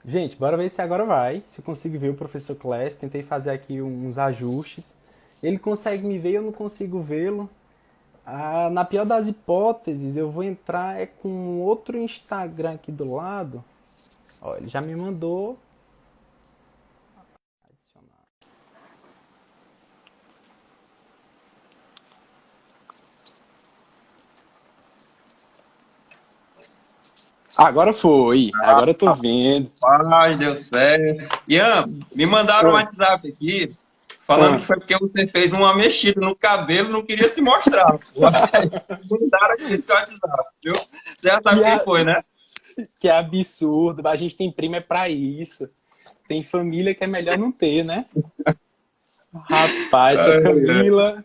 Gente, bora ver se agora vai. Se eu consigo ver o professor Class. Tentei fazer aqui uns ajustes. Ele consegue me ver, eu não consigo vê-lo. Ah, na pior das hipóteses, eu vou entrar com outro Instagram aqui do lado. Ó, ele já me mandou adicionar. Agora foi. Agora eu tô vendo. Rapaz, deu certo. Ian, me mandaram um Oi. WhatsApp aqui, falando Ah, que foi porque você fez uma mexida no cabelo e não queria se mostrar. Pô. Aí, mandaram aqui esse WhatsApp, viu? Você já que, sabe quem foi, né? que absurdo. A gente tem primo é pra isso. Tem família que é melhor não ter, né? Rapaz, essa Ai, ai. Camila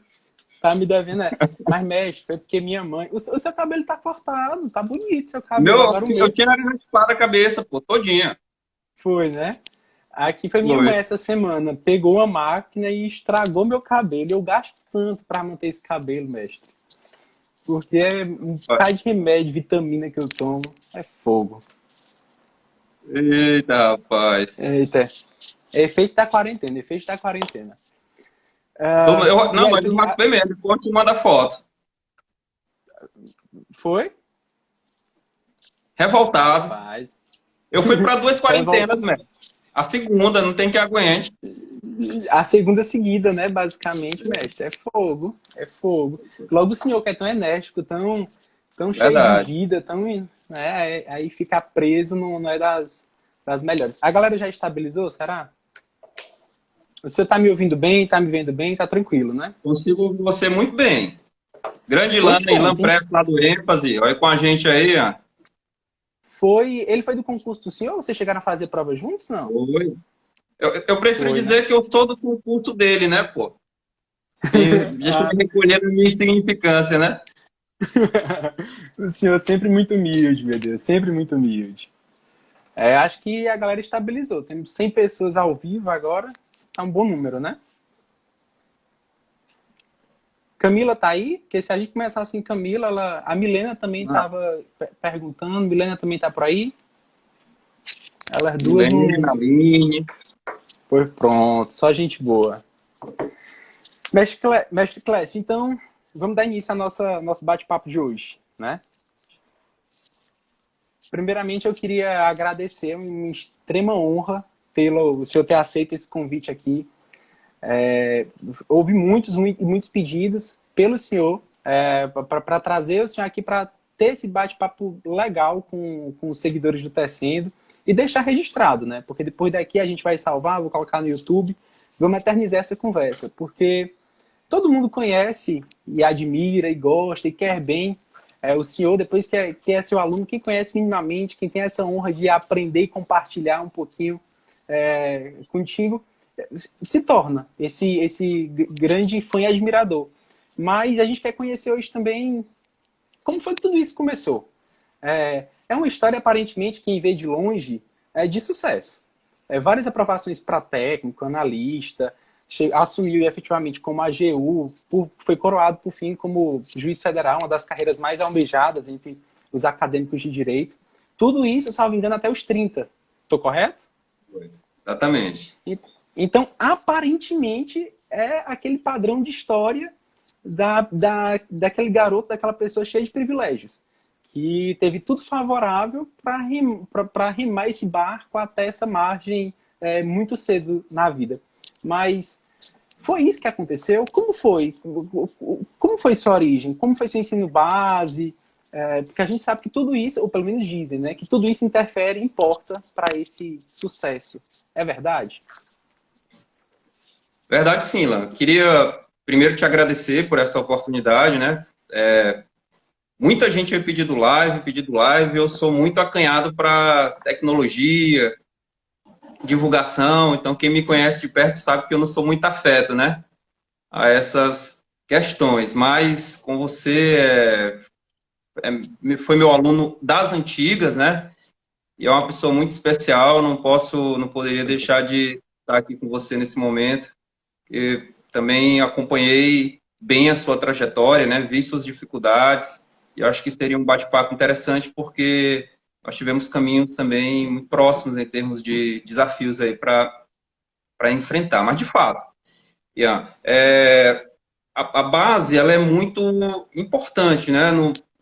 tá me devendo, né? Mas, mestre, foi porque minha mãe. O seu cabelo tá cortado, tá bonito seu cabelo. Meu, Agora o eu meu tinha raspado a cabeça, pô, todinha. foi, né? Aqui foi minha Foi. mãe essa semana. Pegou a máquina e estragou meu cabelo. Eu gasto tanto pra manter esse cabelo, mestre. Porque é um bocado de remédio, vitamina que eu tomo. É fogo. Eita, rapaz. Eita. É efeito da quarentena, efeito da quarentena. E Não, aí, mas eu raspei mesmo, depois te manda foto. foi? Revoltado. Rapaz. Eu fui para duas Revol... quarentenas, mesmo. A segunda, não tem que aguente. A segunda seguida, né? Basicamente, mestre. É fogo. É fogo. Logo o senhor que é tão enérgico, tão cheio de Verdade. vida, tão. Né, aí ficar preso não é das melhores. A galera já estabilizou, será? O senhor tá me ouvindo bem, tá me vendo bem, tá tranquilo, né? Consigo ouvir você muito bem. Grande Pois Ilan, Ilan pronto. Preto lá do ênfase. Olha com a gente aí, ó. Ele foi do concurso do senhor? Vocês chegaram a fazer prova juntos, não? Oi. Eu prefiro Foi, né? dizer que eu sou do concurso dele, né, pô? Deixa eu Ah, me recolher na minha insignificância, né? o senhor sempre muito humilde, meu Deus, sempre muito humilde. Acho que a galera estabilizou. Temos 100 pessoas ao vivo agora. Tá um bom número, né? Camila tá aí? Porque se a gente começar assim, Camila, a Milena também Ah, tava perguntando. Milena também tá por aí? Elas duas Milena, não. Aline. Pois pronto, só gente boa. Mestre Clécio, então vamos dar início ao nosso bate-papo de hoje, né? Primeiramente, eu queria agradecer, uma extrema honra o senhor ter aceito esse convite aqui. Houve muitos pedidos pelo senhor para trazer o senhor aqui para ter esse bate-papo legal com os seguidores do Tecendo e deixar registrado, né? Porque depois daqui a gente vai salvar, vou colocar no YouTube, vamos eternizar essa conversa, porque todo mundo conhece e admira e gosta e quer bem o senhor, depois que é seu aluno, quem conhece minimamente, quem tem essa honra de aprender e compartilhar um pouquinho contigo, se torna esse grande fã e admirador. Mas a gente quer conhecer hoje também como foi que tudo isso começou. É uma história, aparentemente, quem vê de longe, de sucesso. Várias aprovações para técnico, analista, assumiu efetivamente como AGU, foi coroado, por fim, como juiz federal, uma das carreiras mais almejadas entre os acadêmicos de direito. Tudo isso, salvo engano, até os 30. Estou correto? Exatamente. Então, aparentemente, é aquele padrão de história daquele garoto, daquela pessoa cheia de privilégios, que teve tudo favorável para rimar esse barco até essa margem muito cedo na vida. Mas foi isso que aconteceu? Como foi? Como foi sua origem? Como foi seu ensino base? Porque a gente sabe que tudo isso, ou pelo menos dizem, né, que tudo isso interfere, importa para esse sucesso. É verdade? Verdade, sim, Ilan. Queria primeiro te agradecer por essa oportunidade, né? Muita gente vai pedido live. Eu sou muito acanhado para tecnologia, divulgação. Então, quem me conhece de perto sabe que eu não sou muito afeto, né? A essas questões. Mas com você, foi meu aluno das antigas, né? E é uma pessoa muito especial. Não poderia deixar de estar aqui com você nesse momento. Eu também acompanhei bem a sua trajetória, né? Vi suas dificuldades. E eu acho que seria um bate-papo interessante porque nós tivemos caminhos também muito próximos em termos de desafios aí para enfrentar. Mas, de fato, Ian, a base ela é muito importante, né,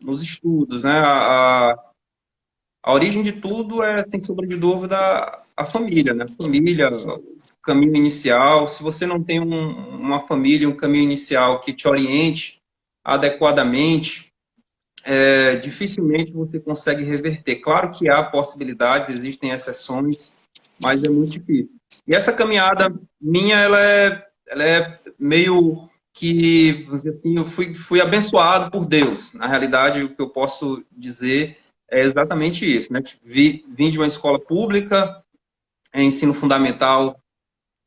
nos estudos, né? A origem de tudo sem sombra de dúvida, a família, né? Família, o caminho inicial. Se você não tem uma família, um caminho inicial que te oriente adequadamente, dificilmente você consegue reverter. Claro que há possibilidades, existem exceções, mas é muito difícil. E essa caminhada minha, ela é meio que, vamos dizer assim, eu fui abençoado por Deus. Na realidade, o que eu posso dizer é exatamente isso, né? Vim de uma escola pública, ensino fundamental,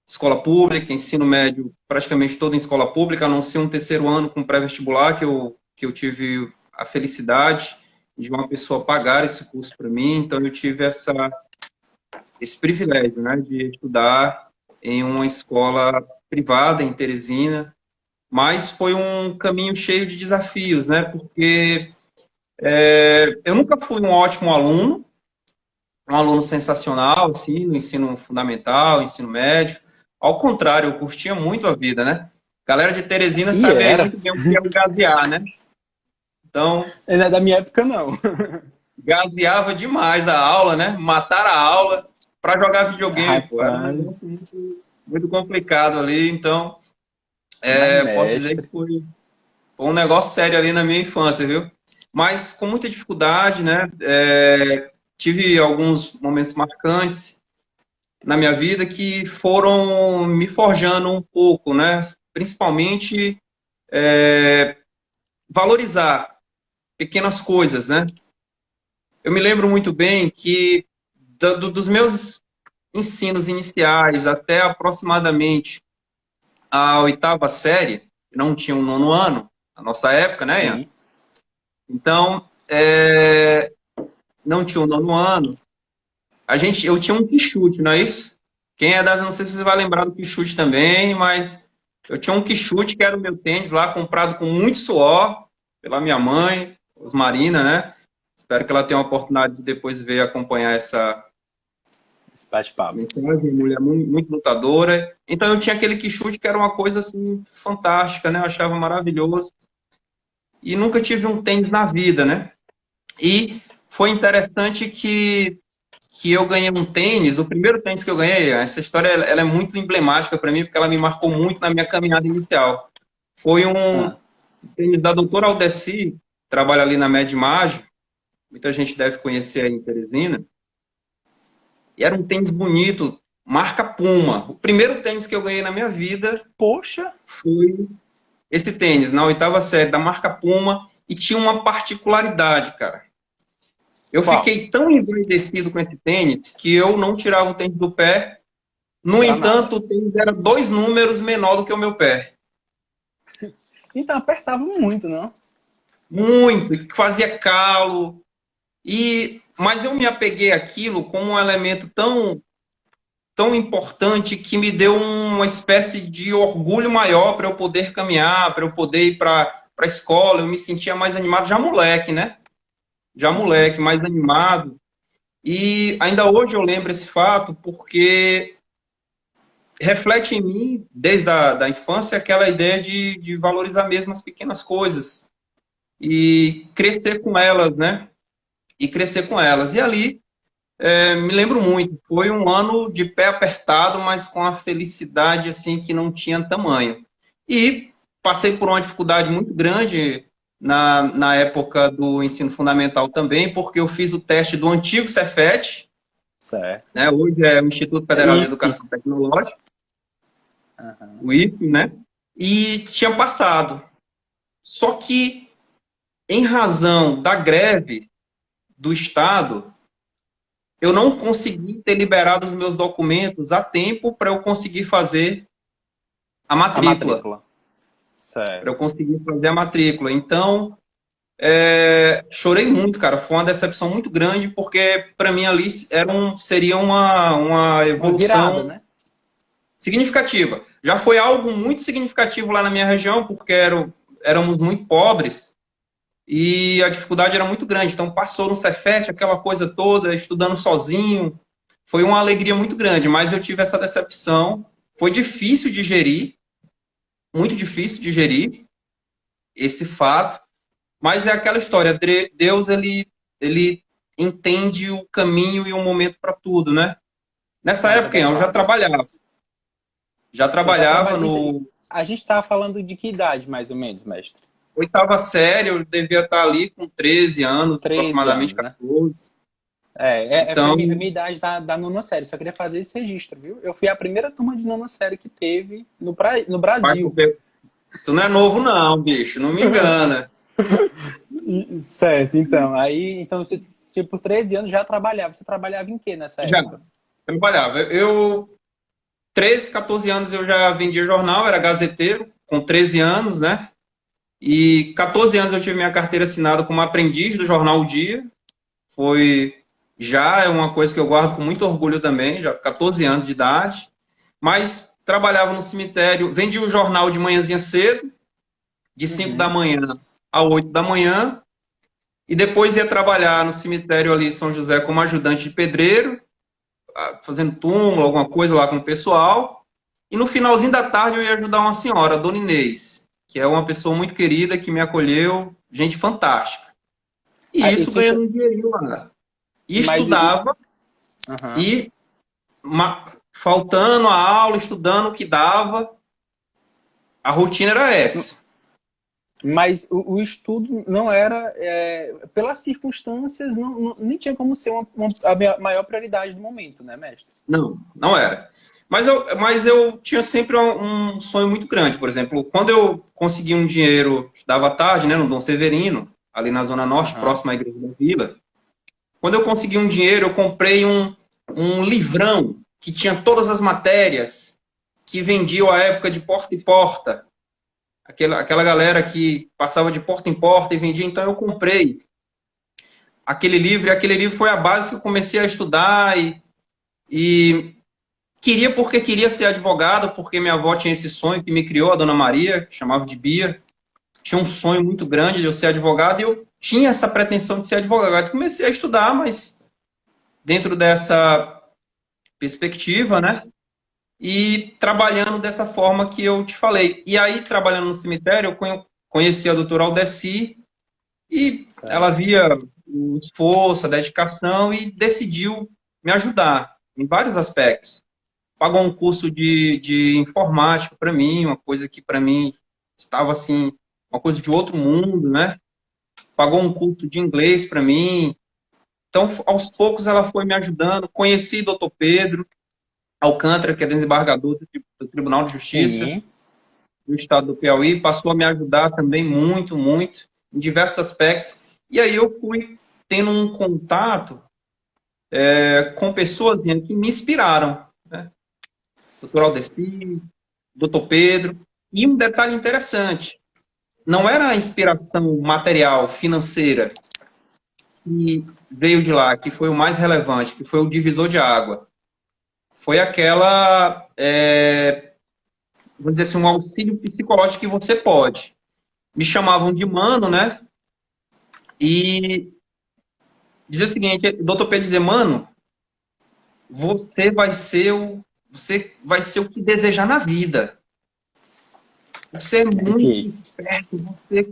escola pública, ensino médio, praticamente todo em escola pública, a não ser um terceiro ano com pré-vestibular, que eu tive a felicidade de uma pessoa pagar esse curso para mim, então eu tive esse privilégio, né, de estudar em uma escola privada em Teresina, mas foi um caminho cheio de desafios, né, porque eu nunca fui um ótimo aluno, um aluno sensacional, assim, no ensino fundamental, ensino médio. Ao contrário, eu curtia muito a vida, né? Galera de Teresina E sabe aí era. muito bem o que é o gazear, né? Então, Não é da minha época, não. gazeava demais a aula, né? Matar a aula para jogar videogame, pô. Era um Rapaz, negócio muito complicado ali. Então, mas eu posso dizer que mestre. foi um negócio sério ali na minha infância, viu? Mas com muita dificuldade, né? Tive alguns momentos marcantes na minha vida que foram me forjando um pouco, né? Principalmente valorizar pequenas coisas, né? Eu me lembro muito bem que dos meus ensinos iniciais até aproximadamente a oitava série, não tinha um nono ano, na nossa época, né, Ian? Sim. Então, não tinha um nono ano. Eu tinha um quichute, não é isso? Quem é das, não sei se você vai lembrar do quichute também, mas eu tinha um quichute que era o meu tênis lá, comprado com muito suor pela minha mãe, Osmarina, né? Espero que ela tenha a oportunidade de depois ver e acompanhar essa Esse bate-papo. mensagem, mulher muito, muito lutadora. Então eu tinha aquele quichute que era uma coisa assim fantástica, né? Eu achava maravilhoso. E nunca tive um tênis na vida, né? E foi interessante que eu ganhei um tênis, o primeiro tênis que eu ganhei, essa história ela é muito emblemática para mim, porque ela me marcou muito na minha caminhada inicial. Foi um Ah, tênis da doutora Aldeci, que trabalha ali na Medimage, muita gente deve conhecer aí em Teresina, e era um tênis bonito, marca Puma. O primeiro tênis que eu ganhei na minha vida poxa, foi esse tênis, na oitava série, da marca Puma, e tinha uma particularidade, cara. Eu qual? fiquei tão envaidecido com esse tênis que eu não tirava o tênis do pé. No Pra nada. entanto, o tênis era 2 números menor do que o meu pé. Então apertava muito, não? Muito, que fazia calo. Mas eu me apeguei àquilo como um elemento tão importante que me deu uma espécie de orgulho maior para eu poder caminhar, para eu poder ir para a escola. Eu me sentia mais animado, já moleque, né? Já Sim. moleque, mais animado. E ainda hoje eu lembro esse fato porque reflete em mim, desde a da infância, aquela ideia de valorizar mesmo as pequenas coisas e crescer com elas, né? E crescer com elas. E ali, me lembro muito, foi um ano de pé apertado, mas com a felicidade assim que não tinha tamanho. E passei por uma dificuldade muito grande na época do ensino fundamental também, porque eu fiz o teste do antigo Cefet, Certo. né? Hoje é o Instituto É Federal de IFE. Educação Tecnológica, Aham. o IFE, né? E tinha passado. Só que, em razão da greve do Estado, eu não consegui ter liberado os meus documentos a tempo para eu conseguir fazer a A matrícula. matrícula. Certo. Para eu conseguir fazer a matrícula. Então, chorei muito, cara. Foi uma decepção muito grande, porque para mim ali seria uma Uma virada, evolução né? significativa. Já foi algo muito significativo lá na minha região, porque éramos muito pobres. e a dificuldade era muito grande. Então, passou no Cefet, aquela coisa toda, estudando sozinho. Foi uma alegria muito grande, mas eu tive essa decepção. Foi difícil de gerir, muito difícil de gerir esse fato, mas é aquela história, Deus, ele entende o caminho e o momento para tudo, né? Nessa Mais época, eu já adequado. trabalhava. Já Você já trabalhava trabalha. no A gente está falando de que idade, mais ou menos, mestre? oitava série, eu devia estar ali com 13 anos, 13 aproximadamente anos, né? 14. Foi Então, a minha idade da nona série. Só queria fazer esse registro, viu? Eu fui a primeira turma de nona série que teve no vai Brasil. pro- tu não é novo não, bicho, não me engana. Certo, então. Aí, então, você, tipo, por 13 anos já trabalhava. Você trabalhava em quê nessa Já época? trabalhava. 13, 14 anos eu já vendia jornal, era gazeteiro, com 13 anos, né? E 14 anos eu tive minha carteira assinada como aprendiz do jornal O Dia. Foi já é uma coisa que eu guardo com muito orgulho também, já 14 anos de idade. Mas trabalhava no cemitério, vendia o jornal de manhãzinha cedo, de 5 da Uhum. manhã a 8 da manhã, e depois ia trabalhar no cemitério ali em São José como ajudante de pedreiro, fazendo túmulo, alguma coisa lá com o pessoal. E no finalzinho da tarde eu ia ajudar uma senhora, a Dona Inês, que é uma pessoa muito querida, que me acolheu, gente fantástica. E Ah, isso ganhando um dinheirinho lá. E mas, estudava, aham. e faltando a aula, estudando o que dava, a rotina era essa. Mas o estudo não era, pelas circunstâncias, nem tinha como ser a minha maior prioridade do momento, né, mestre? Não, não era. Mas eu tinha sempre um sonho muito grande. Por exemplo, quando eu consegui um dinheiro, estudava à tarde, né, no Dom Severino, ali na Zona Norte, Aham. próximo à Igreja da Vila. Quando eu consegui um dinheiro, eu comprei um livrão que tinha todas as matérias que vendiam à época de porta em porta. Aquela galera que passava de porta em porta e vendia. Então eu comprei aquele livro, e aquele livro foi a base que eu comecei a estudar e queria porque queria ser advogado, porque minha avó tinha esse sonho que me criou, a Dona Maria, que chamava de Bia. Tinha um sonho muito grande de eu ser advogado e eu tinha essa pretensão de ser advogado. Comecei a estudar, mas dentro dessa perspectiva, né? E trabalhando dessa forma que eu te falei. E aí, trabalhando no cemitério, eu conheci a doutora Aldeci e ela Certo. via o esforço, a dedicação e decidiu me ajudar em vários aspectos. Pagou um curso de informática para mim, uma coisa que para mim estava assim, uma coisa de outro mundo, né? Pagou um curso de inglês para mim. Então, aos poucos, ela foi me ajudando. Conheci o doutor Pedro Alcântara, que é desembargador do Tribunal de Justiça Sim. do estado do Piauí, passou a me ajudar também muito, muito, em diversos aspectos. E aí eu fui tendo um contato com pessoas que me inspiraram, né? Doutor Aldeci, doutor Pedro. E um detalhe interessante, não era a inspiração material, financeira, que veio de lá, que foi o mais relevante, que foi o divisor de água. Foi aquela, vamos dizer assim, um auxílio psicológico que você pode. Me chamavam de mano, né? E dizia o seguinte, o doutor Pedro dizia, mano, você você vai ser o que desejar na vida. Você é muito Ok. esperto, você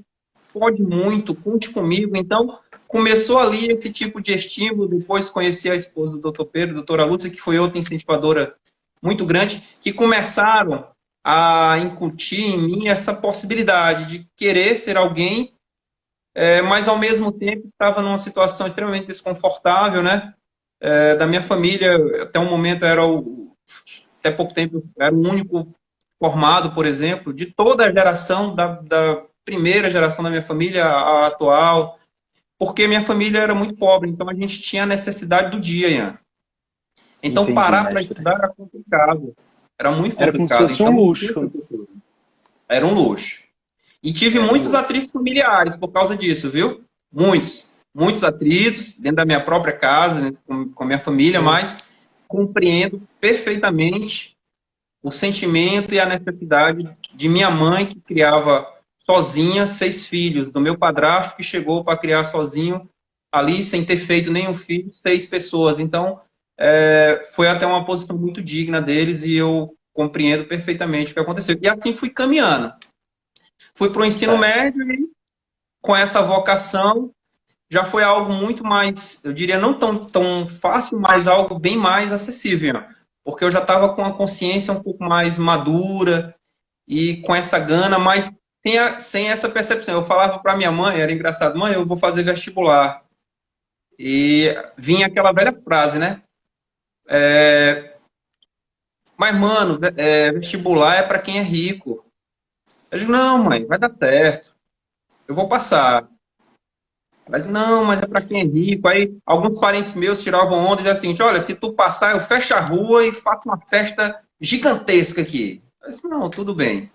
pode muito, conte comigo. Então, começou ali esse tipo de estímulo. Depois conheci a esposa do doutor Pedro, a doutora Lúcia, que foi outra incentivadora muito grande, que começaram a incutir em mim essa possibilidade de querer ser alguém, mas ao mesmo tempo estava numa situação extremamente desconfortável, né? Da minha família, até um momento até pouco tempo, era o único formado, por exemplo, de toda a geração, da primeira geração da minha família, a atual, porque minha família era muito pobre, então a gente tinha a necessidade do dia, Ian. Então Entendi, parar para mestre. estudar era complicado, era muito Era como se complicado, fosse um então luxo. era um luxo. E tive Era um muitos luxo. atritos familiares por causa disso, viu? Muitos. Muitos atritos dentro da minha própria casa, né, com a minha família, Hum. mas compreendo perfeitamente o sentimento e a necessidade de minha mãe, que criava sozinha 6 filhos, do meu padrasto que chegou para criar sozinho ali, sem ter feito nenhum filho, 6 pessoas. Então, foi até uma posição muito digna deles e eu compreendo perfeitamente o que aconteceu. E assim fui caminhando. Fui para o ensino médio e com essa vocação já foi algo muito mais, eu diria, não tão fácil, mas algo bem mais acessível. Porque eu já estava com a consciência um pouco mais madura e com essa gana, mas sem essa percepção. Eu falava para minha mãe, era engraçado, mãe, eu vou fazer vestibular. E vinha aquela velha frase, né? Mas, mano, vestibular é para quem é rico. Eu digo, não, mãe, vai dar certo. Eu vou passar. Ela diz, não, mas é para quem é rico. Aí alguns parentes meus tiravam onda e diziam assim, olha, se tu passar, eu fecho a rua e faço uma festa gigantesca aqui. Eu disse, não, tudo bem.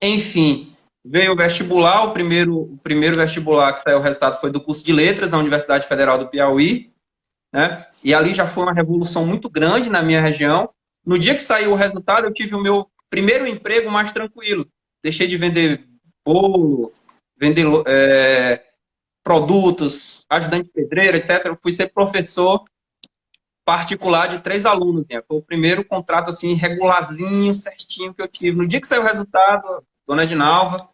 Enfim, veio o vestibular, o primeiro vestibular que saiu o resultado foi do curso de Letras na Universidade Federal do Piauí, né? E ali já foi uma revolução muito grande na minha região. No dia que saiu o resultado, eu tive o meu primeiro emprego mais tranquilo. Deixei de vender bolo, vender produtos, ajudante de pedreiro, etc. Eu fui ser professor particular de 3 alunos. Né? Foi o primeiro contrato assim, regularzinho, certinho que eu tive. No dia que saiu o resultado, a dona Edinalva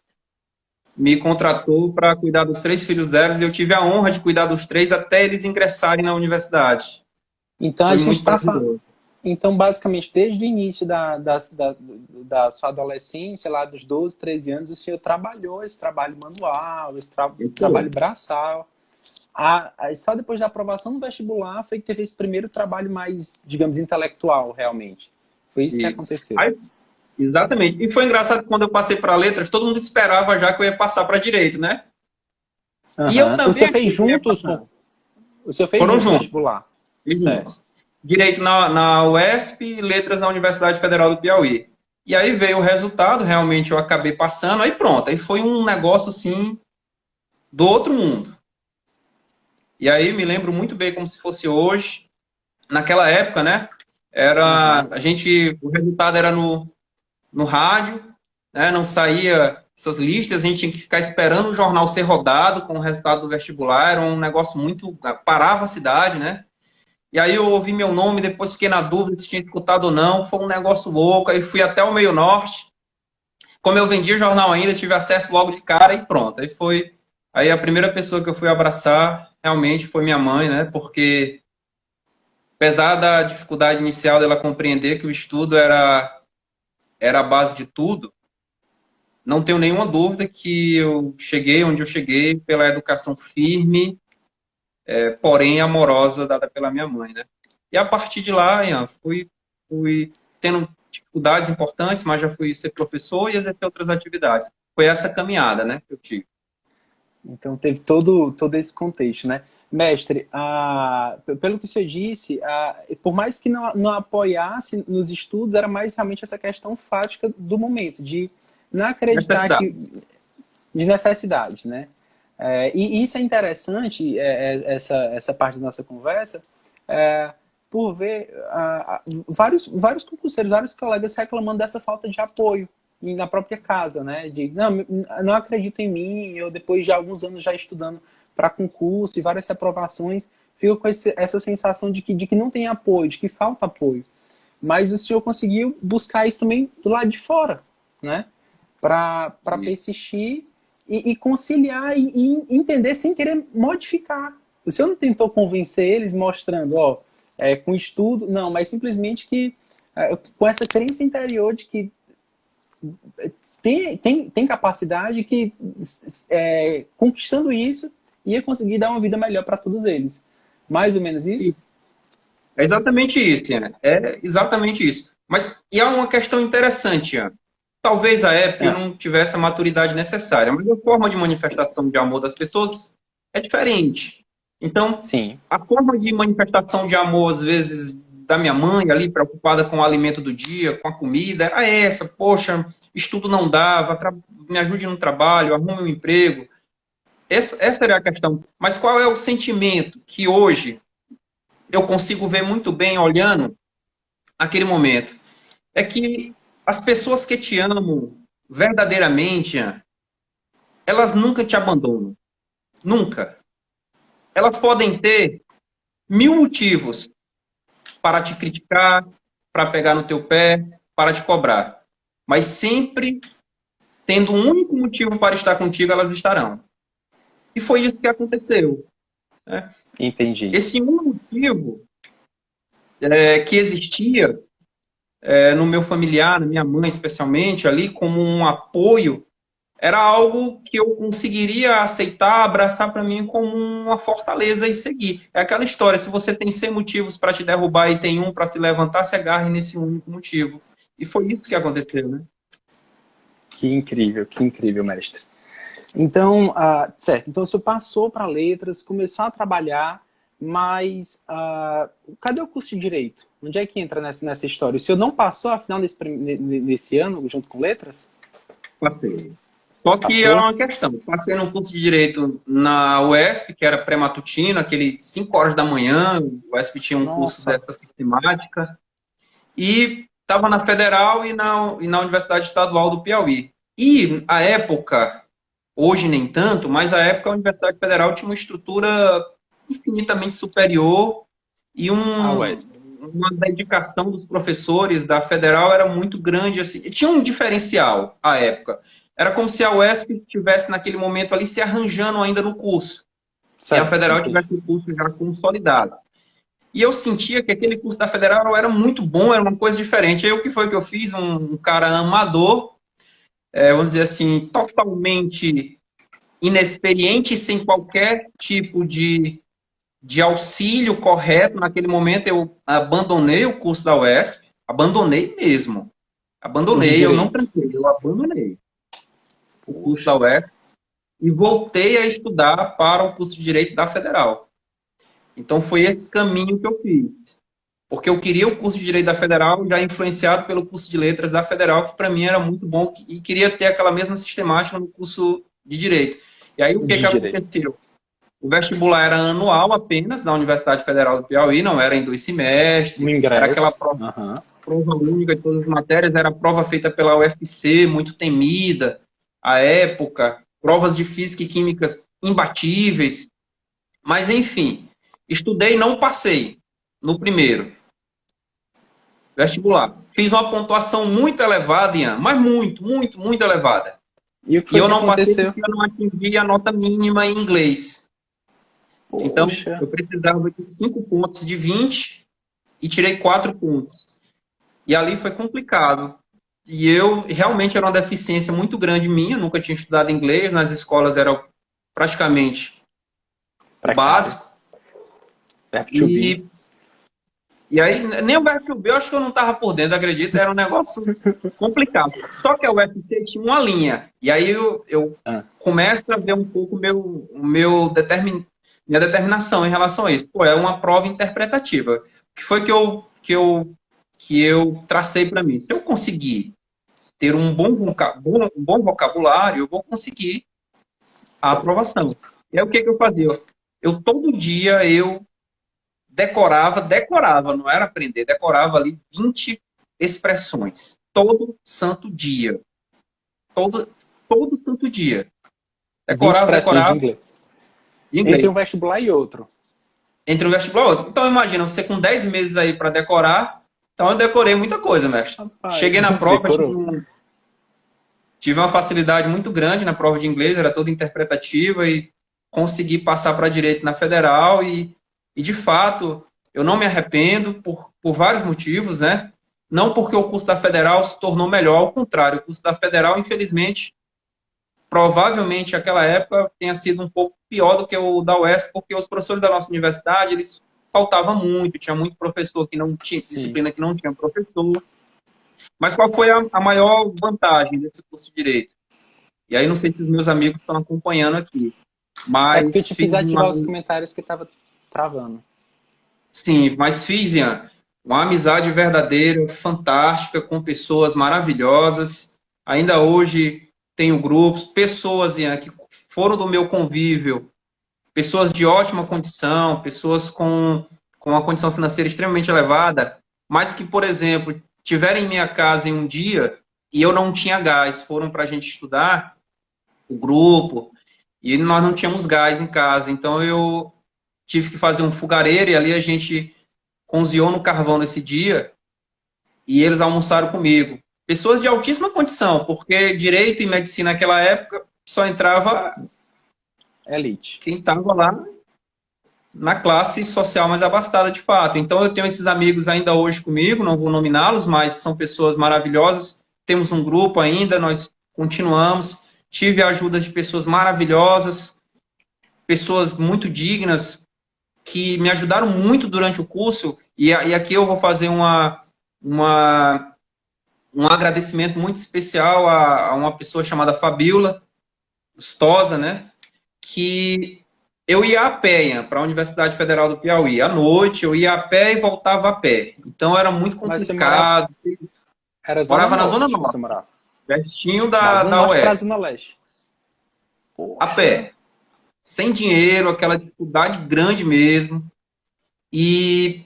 me contratou para cuidar dos 3 filhos delas e eu tive a honra de cuidar dos 3 até eles ingressarem na universidade. Então, Foi a gente muito está prazeroso. Então, basicamente, desde o início da sua adolescência, lá dos 12, 13 anos, o senhor trabalhou esse trabalho manual, esse trabalho braçal. Só depois da aprovação do vestibular foi que teve esse primeiro trabalho mais, digamos, intelectual, realmente. Foi isso que aconteceu. Aí, exatamente. E foi engraçado que quando eu passei para letras, todo mundo esperava já que eu ia passar para direito, né? E eu também Você fez juntos com... O senhor fez Foram juntos o juntos. vestibular? Certo. Direito na UESP e letras na Universidade Federal do Piauí. E aí veio o resultado, realmente eu acabei passando, aí pronto. Aí foi um negócio assim, do outro mundo. E aí me lembro muito bem como se fosse hoje. Naquela época, né? O resultado era no rádio, né? Não saía essas listas, a gente tinha que ficar esperando o jornal ser rodado com o resultado do vestibular, era um negócio muito... Parava a cidade, né? E aí eu ouvi meu nome, depois fiquei na dúvida se tinha escutado ou não, foi um negócio louco, aí fui até o Meio Norte. Como eu vendia jornal ainda, tive acesso logo de cara e pronto. Aí a primeira pessoa que eu fui abraçar realmente foi minha mãe, né? Porque apesar da dificuldade inicial dela compreender que o estudo era a base de tudo, não tenho nenhuma dúvida que eu cheguei onde eu cheguei pela educação firme, porém amorosa, dada pela minha mãe, né? E a partir de lá, Ian, fui tendo dificuldades importantes, mas já fui ser professor e exercer outras atividades. Foi essa caminhada, né, que eu tive. Então teve todo esse contexto, né? Mestre, pelo que o senhor disse, por mais que não apoiasse nos estudos, era mais realmente essa questão fática do momento, de não acreditar de necessidade, né? E isso é interessante, essa parte da nossa conversa, por ver vários concurseiros, vários colegas reclamando dessa falta de apoio na própria casa, né? De não acredito em mim, eu depois de alguns anos já estudando para concurso e várias aprovações, fico com essa sensação de que não tem apoio, de que falta apoio. Mas o senhor conseguiu buscar isso também do lado de fora, né? Para persistir e conciliar e entender sem querer modificar. O senhor não tentou convencer eles mostrando, com estudo, não, mas simplesmente que com essa crença interior de que tem capacidade que conquistando isso ia conseguir dar uma vida melhor para todos eles. Mais ou menos isso? É exatamente isso, Ian. É exatamente isso. Mas e há uma questão interessante, Ian. Talvez a época eu não tivesse a maturidade necessária, mas a forma de manifestação de amor das pessoas é diferente. Então, sim, a forma de manifestação de amor, às vezes, da minha mãe ali, preocupada com o alimento do dia, com a comida, era essa. Poxa, estudo não dava, me ajude no trabalho, arrume um emprego. Essa era a questão. Mas qual é o sentimento que hoje eu consigo ver muito bem olhando aquele momento? É que as pessoas que te amam verdadeiramente, elas nunca te abandonam. Nunca. Elas podem ter 1000 motivos para te criticar, para pegar no teu pé, para te cobrar. Mas sempre tendo um único motivo para estar contigo, elas estarão. E foi isso que aconteceu. Né? Entendi. Esse um motivo que existia no meu familiar, na minha mãe especialmente, ali como um apoio, era algo que eu conseguiria aceitar, abraçar para mim como uma fortaleza e seguir. É aquela história, se você tem 100 motivos para te derrubar e tem um para se levantar, se agarre nesse único motivo. E foi isso que aconteceu, né? Que incrível, mestre. Então, certo. Então, o senhor passou para letras, começou a trabalhar, mas cadê o curso de Direito? Onde é que entra nessa história? O senhor não passou, afinal, nesse ano, junto com letras? Passei. Só que Passou? era uma questão. Passei num curso de Direito na UESP, que era pré-matutino, aquele 5 horas da manhã, o UESP tinha um curso dessa sistemática, e estava na Federal e na Universidade Estadual do Piauí. E, à época, hoje nem tanto, mas à época a Universidade Federal tinha uma estrutura infinitamente superior e uma dedicação dos professores da Federal era muito grande. Assim. E tinha um diferencial à época. Era como se a UESP estivesse naquele momento ali se arranjando ainda no curso. Certo. E a Federal tivesse o curso já consolidado. E eu sentia que aquele curso da Federal era muito bom, era uma coisa diferente. Aí o que foi que eu fiz? Um cara amador, vamos dizer assim, totalmente inexperiente, sem qualquer tipo de auxílio correto. Naquele momento eu abandonei o curso da UESP, abandonei mesmo. Abandonei, eu não tranquei, eu abandonei o curso da UESP e voltei a estudar para o curso de Direito da Federal. Então foi esse caminho que eu fiz. Porque eu queria o curso de Direito da Federal, já influenciado pelo curso de Letras da Federal, que para mim era muito bom, e queria ter aquela mesma sistemática no curso de Direito. E aí o que aconteceu? O vestibular era anual apenas, na Universidade Federal do Piauí, não era em 2 semestres, era aquela prova única de todas as matérias, era prova feita pela UFC, muito temida, à época, provas de física e química imbatíveis, mas enfim, estudei e não passei no primeiro vestibular. Fiz uma pontuação muito elevada, Ian, mas muito elevada. E o que foi eu não passei porque eu não atingi a nota mínima em inglês. Poxa. Então, eu precisava de 5 pontos de 20 e tirei 4 pontos. E ali foi complicado. E eu realmente era uma deficiência muito grande minha, nunca tinha estudado inglês, nas escolas era praticamente básico. E aí, nem o verbo to be, eu acho que eu não estava por dentro, acredito, era um negócio complicado. Só que a UFC tinha uma linha. E aí eu começo a ver um pouco minha determinação em relação a isso. Pô, é uma prova interpretativa. O que foi que eu tracei para mim? Se eu conseguir ter um bom vocabulário, eu vou conseguir a aprovação. E aí o que eu fazia? Todo dia eu decorava, não era aprender, decorava ali 20 expressões. Todo santo dia. Todo santo dia. Decorava. De inglês. Entre um vestibular e outro. Entre um vestibular e outro. Então, imagina, você com 10 meses aí para decorar. Então, eu decorei muita coisa, mestre. Cheguei na prova, tive uma facilidade muito grande na prova de inglês, era toda interpretativa e consegui passar para direito na Federal e, de fato, eu não me arrependo por vários motivos, né? Não porque o curso da Federal se tornou melhor, ao contrário, o curso da Federal, infelizmente, provavelmente naquela época tenha sido um pouco pior do que o da UESP, porque os professores da nossa universidade, eles faltavam muito, tinha muito professor que não tinha disciplina, que não tinha professor. Mas qual foi a maior vantagem desse curso de Direito? E aí não sei se os meus amigos estão acompanhando aqui, mas... porque eu te fiz ativar os comentários que estava travando. Sim, mas fiz, Ian, uma amizade verdadeira, fantástica, com pessoas maravilhosas. Ainda hoje tenho grupos, pessoas, Ian, que foram do meu convívio, pessoas de ótima condição, pessoas com uma condição financeira extremamente elevada, mas que, por exemplo, tiveram em minha casa em um dia e eu não tinha gás, foram para a gente estudar, o grupo, e nós não tínhamos gás em casa, então eu tive que fazer um fogareiro, e ali a gente cozinhou no carvão nesse dia, e eles almoçaram comigo. Pessoas de altíssima condição, porque direito e medicina naquela época só entrava Elite. quem estava lá na classe social mais abastada de fato. Então eu tenho esses amigos ainda hoje comigo, não vou nominá-los, mas são pessoas maravilhosas. Temos um grupo ainda, nós continuamos. Tive a ajuda de pessoas maravilhosas, pessoas muito dignas, que me ajudaram muito durante o curso. E aqui eu vou fazer um agradecimento muito especial a uma pessoa chamada Fabiola Stosa, né? Que eu ia a pé para a Universidade Federal do Piauí. À noite eu ia a pé e voltava a pé. Então era muito Mas você morava, complicado. era Zona Morava na Zona Norte que você Norte, morava. pertinho Da Zona da Norte para a UESP. Zona Leste. A Poxa. pé. Sem dinheiro, aquela dificuldade grande mesmo. E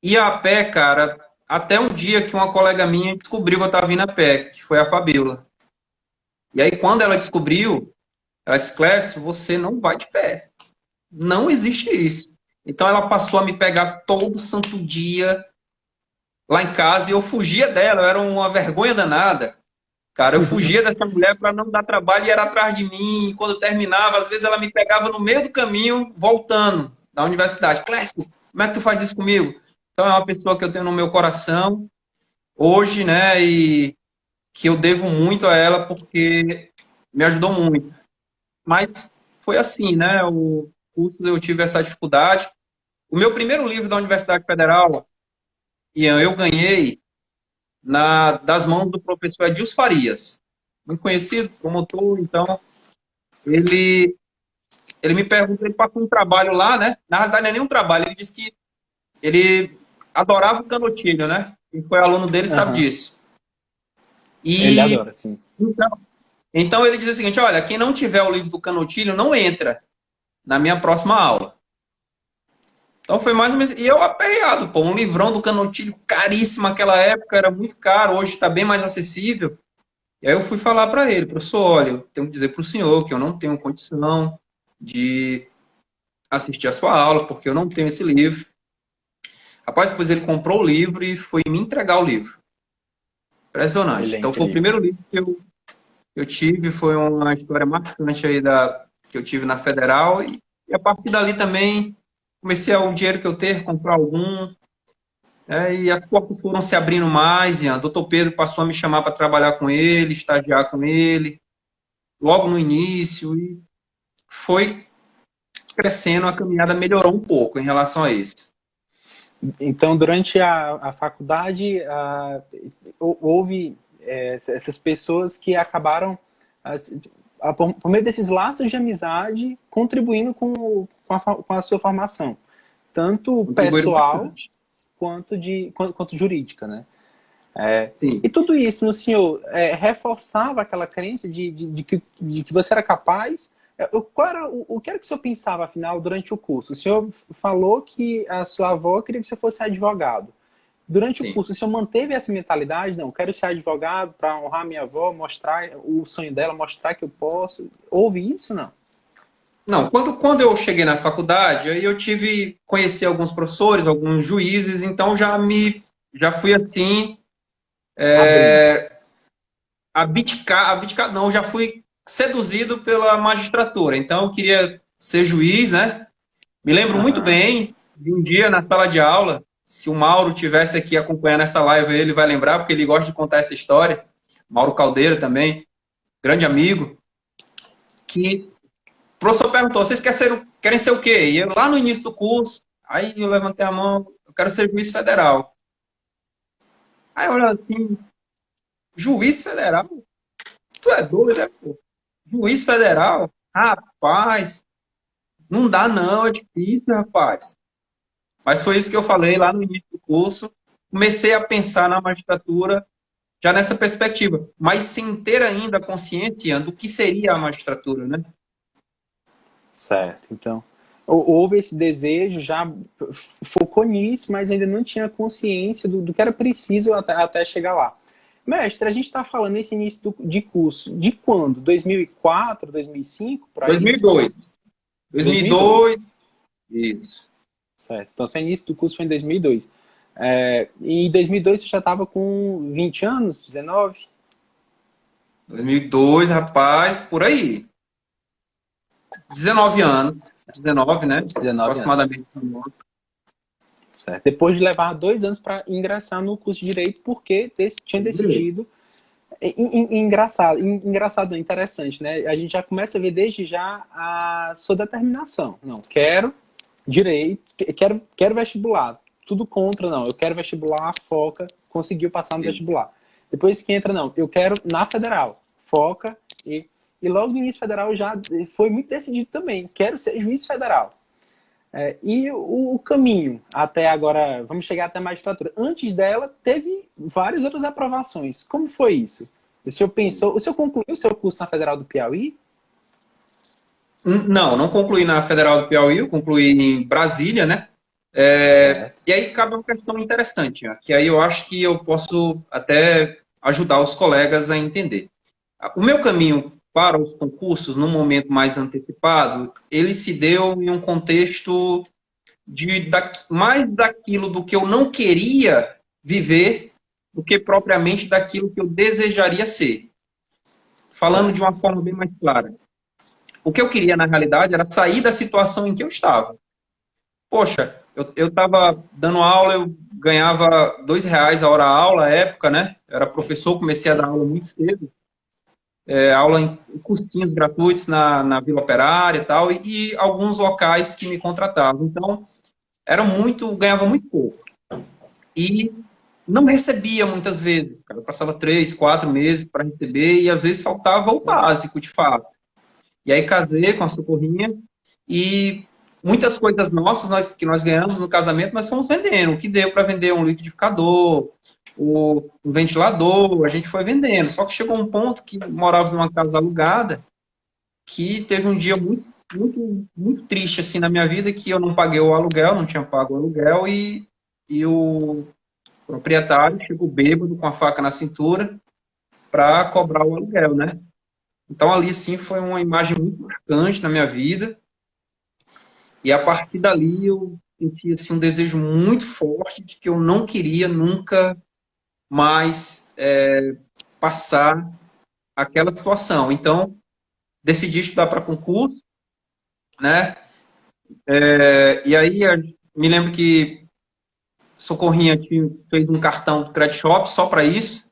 ia a pé, cara, até um dia que uma colega minha descobriu que eu estava vindo a pé, que foi a Fabiola. E aí quando ela descobriu, ela disse, Clécio, você não vai de pé. Não existe isso. Então ela passou a me pegar todo santo dia lá em casa e eu fugia dela, eu era uma vergonha danada. Cara, eu fugia dessa mulher para não dar trabalho e era atrás de mim. E quando terminava, às vezes ela me pegava no meio do caminho, voltando da universidade. Clécio, como é que tu faz isso comigo? Então é uma pessoa que eu tenho no meu coração hoje, né? E que eu devo muito a ela porque me ajudou muito. Mas foi assim, né? O curso eu tive essa dificuldade. O meu primeiro livro da Universidade Federal, Ian, eu ganhei das mãos do professor Edilson Farias, muito conhecido, promotor. Então, ele, ele me perguntou, ele passou um trabalho lá, né? Na realidade, não é nenhum trabalho, ele disse que ele adorava o Canotilho, né? Quem foi aluno dele sabe Aham. disso. Ele E adora, sim. então ele diz o seguinte: olha, quem não tiver o livro do Canotilho não entra na minha próxima aula. Então foi mais ou menos. E eu aperreado, pô, um livrão do Canotilho caríssimo naquela época, era muito caro, hoje está bem mais acessível. E aí eu fui falar para ele, professor, olha, eu tenho que dizer para o senhor que eu não tenho condição de assistir a sua aula, porque eu não tenho esse livro. Rapaz, depois ele comprou o livro e foi me entregar o livro. Ele Impressionante. é Então foi o incrível. primeiro livro que eu tive, foi uma história marcante aí que eu tive na Federal. E a partir dali também comecei o dinheiro que eu ter, comprar algum. E as portas foram se abrindo mais, e o doutor Pedro passou a me chamar para trabalhar com ele, estagiar com ele, logo no início, e foi crescendo, a caminhada melhorou um pouco em relação a isso. Então, durante a faculdade, houve essas pessoas que acabaram, por meio desses laços de amizade, contribuindo com a sua formação, tanto Contribuíram pessoal bastante. quanto jurídica, né? Sim. E tudo isso no senhor reforçava aquela crença de que você era capaz. O que era que o senhor pensava, afinal, durante o curso? O senhor falou que a sua avó queria que você fosse advogado. Durante o Sim. curso, o senhor manteve essa mentalidade? Não, quero ser advogado para honrar minha avó, mostrar o sonho dela, mostrar que eu posso. Houve isso, não? Não, quando eu cheguei na faculdade, aí eu conheci alguns professores, alguns juízes, então já fui assim, Abrindo. abdicar não, já fui seduzido pela magistratura. Então eu queria ser juiz, né? Me lembro muito Aham. bem de um dia na sala de aula, se o Mauro tivesse aqui acompanhando essa live, ele vai lembrar, porque ele gosta de contar essa história. Mauro Caldeira também, grande amigo, que o professor perguntou, vocês querem ser o quê? E eu lá no início do curso, aí eu levantei a mão, eu quero ser juiz federal. Aí eu olhei assim, juiz federal? Tu é doido, né, pô? Juiz federal? Rapaz, não dá não, é difícil, rapaz. Mas foi isso que eu falei lá no início do curso. Comecei a pensar na magistratura já nessa perspectiva, mas sem ter ainda consciência do que seria a magistratura, né? Certo. Então, houve esse desejo, já focou nisso, mas ainda não tinha consciência do que era preciso até chegar lá. Mestre, a gente está falando nesse início de curso de quando? 2004, 2005? Por aí? 2002. 2002, 2002. isso. Certo. Então, seu início do curso foi em 2002. E em 2002 você já estava com 20 anos? 19? 2002, rapaz, por aí. 19 anos. 19, né? 19 anos. Aproximadamente. Certo. Depois de levar 2 anos para ingressar no curso de Direito, porque tinha decidido. Engraçado, interessante, né? A gente já começa a ver desde já a sua determinação. Não, quero direito, quero vestibular. Tudo contra, não. Eu quero vestibular, foca, conseguiu passar no vestibular. Depois que entra, não, eu quero na federal, foca. E logo no início federal já foi muito decidido também. Quero ser juiz federal. E o caminho até agora, vamos chegar até a magistratura. Antes dela, teve várias outras aprovações. Como foi isso? O senhor concluiu o seu curso na Federal do Piauí? Não concluí na Federal do Piauí, eu concluí em Brasília, né? E aí cabe uma questão interessante, né? Que aí eu acho que eu posso até ajudar os colegas a entender. O meu caminho para os concursos, num momento mais antecipado, ele se deu em um contexto mais daquilo do que eu não queria viver do que propriamente daquilo que eu desejaria ser. Falando de uma forma bem mais clara. O que eu queria, na realidade, era sair da situação em que eu estava. Poxa, eu estava dando aula, eu ganhava R$ 2 a hora aula, à época, né? Eu era professor, comecei a dar aula muito cedo. Aula em cursinhos gratuitos na Vila Operária e tal, e alguns locais que me contratavam. Então, ganhava muito pouco. E não recebia muitas vezes. Eu passava 3, 4 meses para receber e às vezes faltava o básico, de fato. E aí casei com a Socorrinha e muitas coisas nossas que nós ganhamos no casamento, nós fomos vendendo. O que deu para vender um liquidificador, um ventilador, a gente foi vendendo. Só que chegou um ponto que morávamos numa casa alugada, que teve um dia muito, muito, muito triste assim na minha vida, que eu não paguei o aluguel, não tinha pago o aluguel, e o proprietário chegou bêbado com a faca na cintura para cobrar o aluguel, né? Então ali sim foi uma imagem muito marcante na minha vida. E a partir dali eu senti assim, um desejo muito forte de que eu não queria nunca mais passar aquela situação. Então, decidi estudar para concurso, né? E aí me lembro que Socorrinha fez um cartão do Credit Shop só para isso,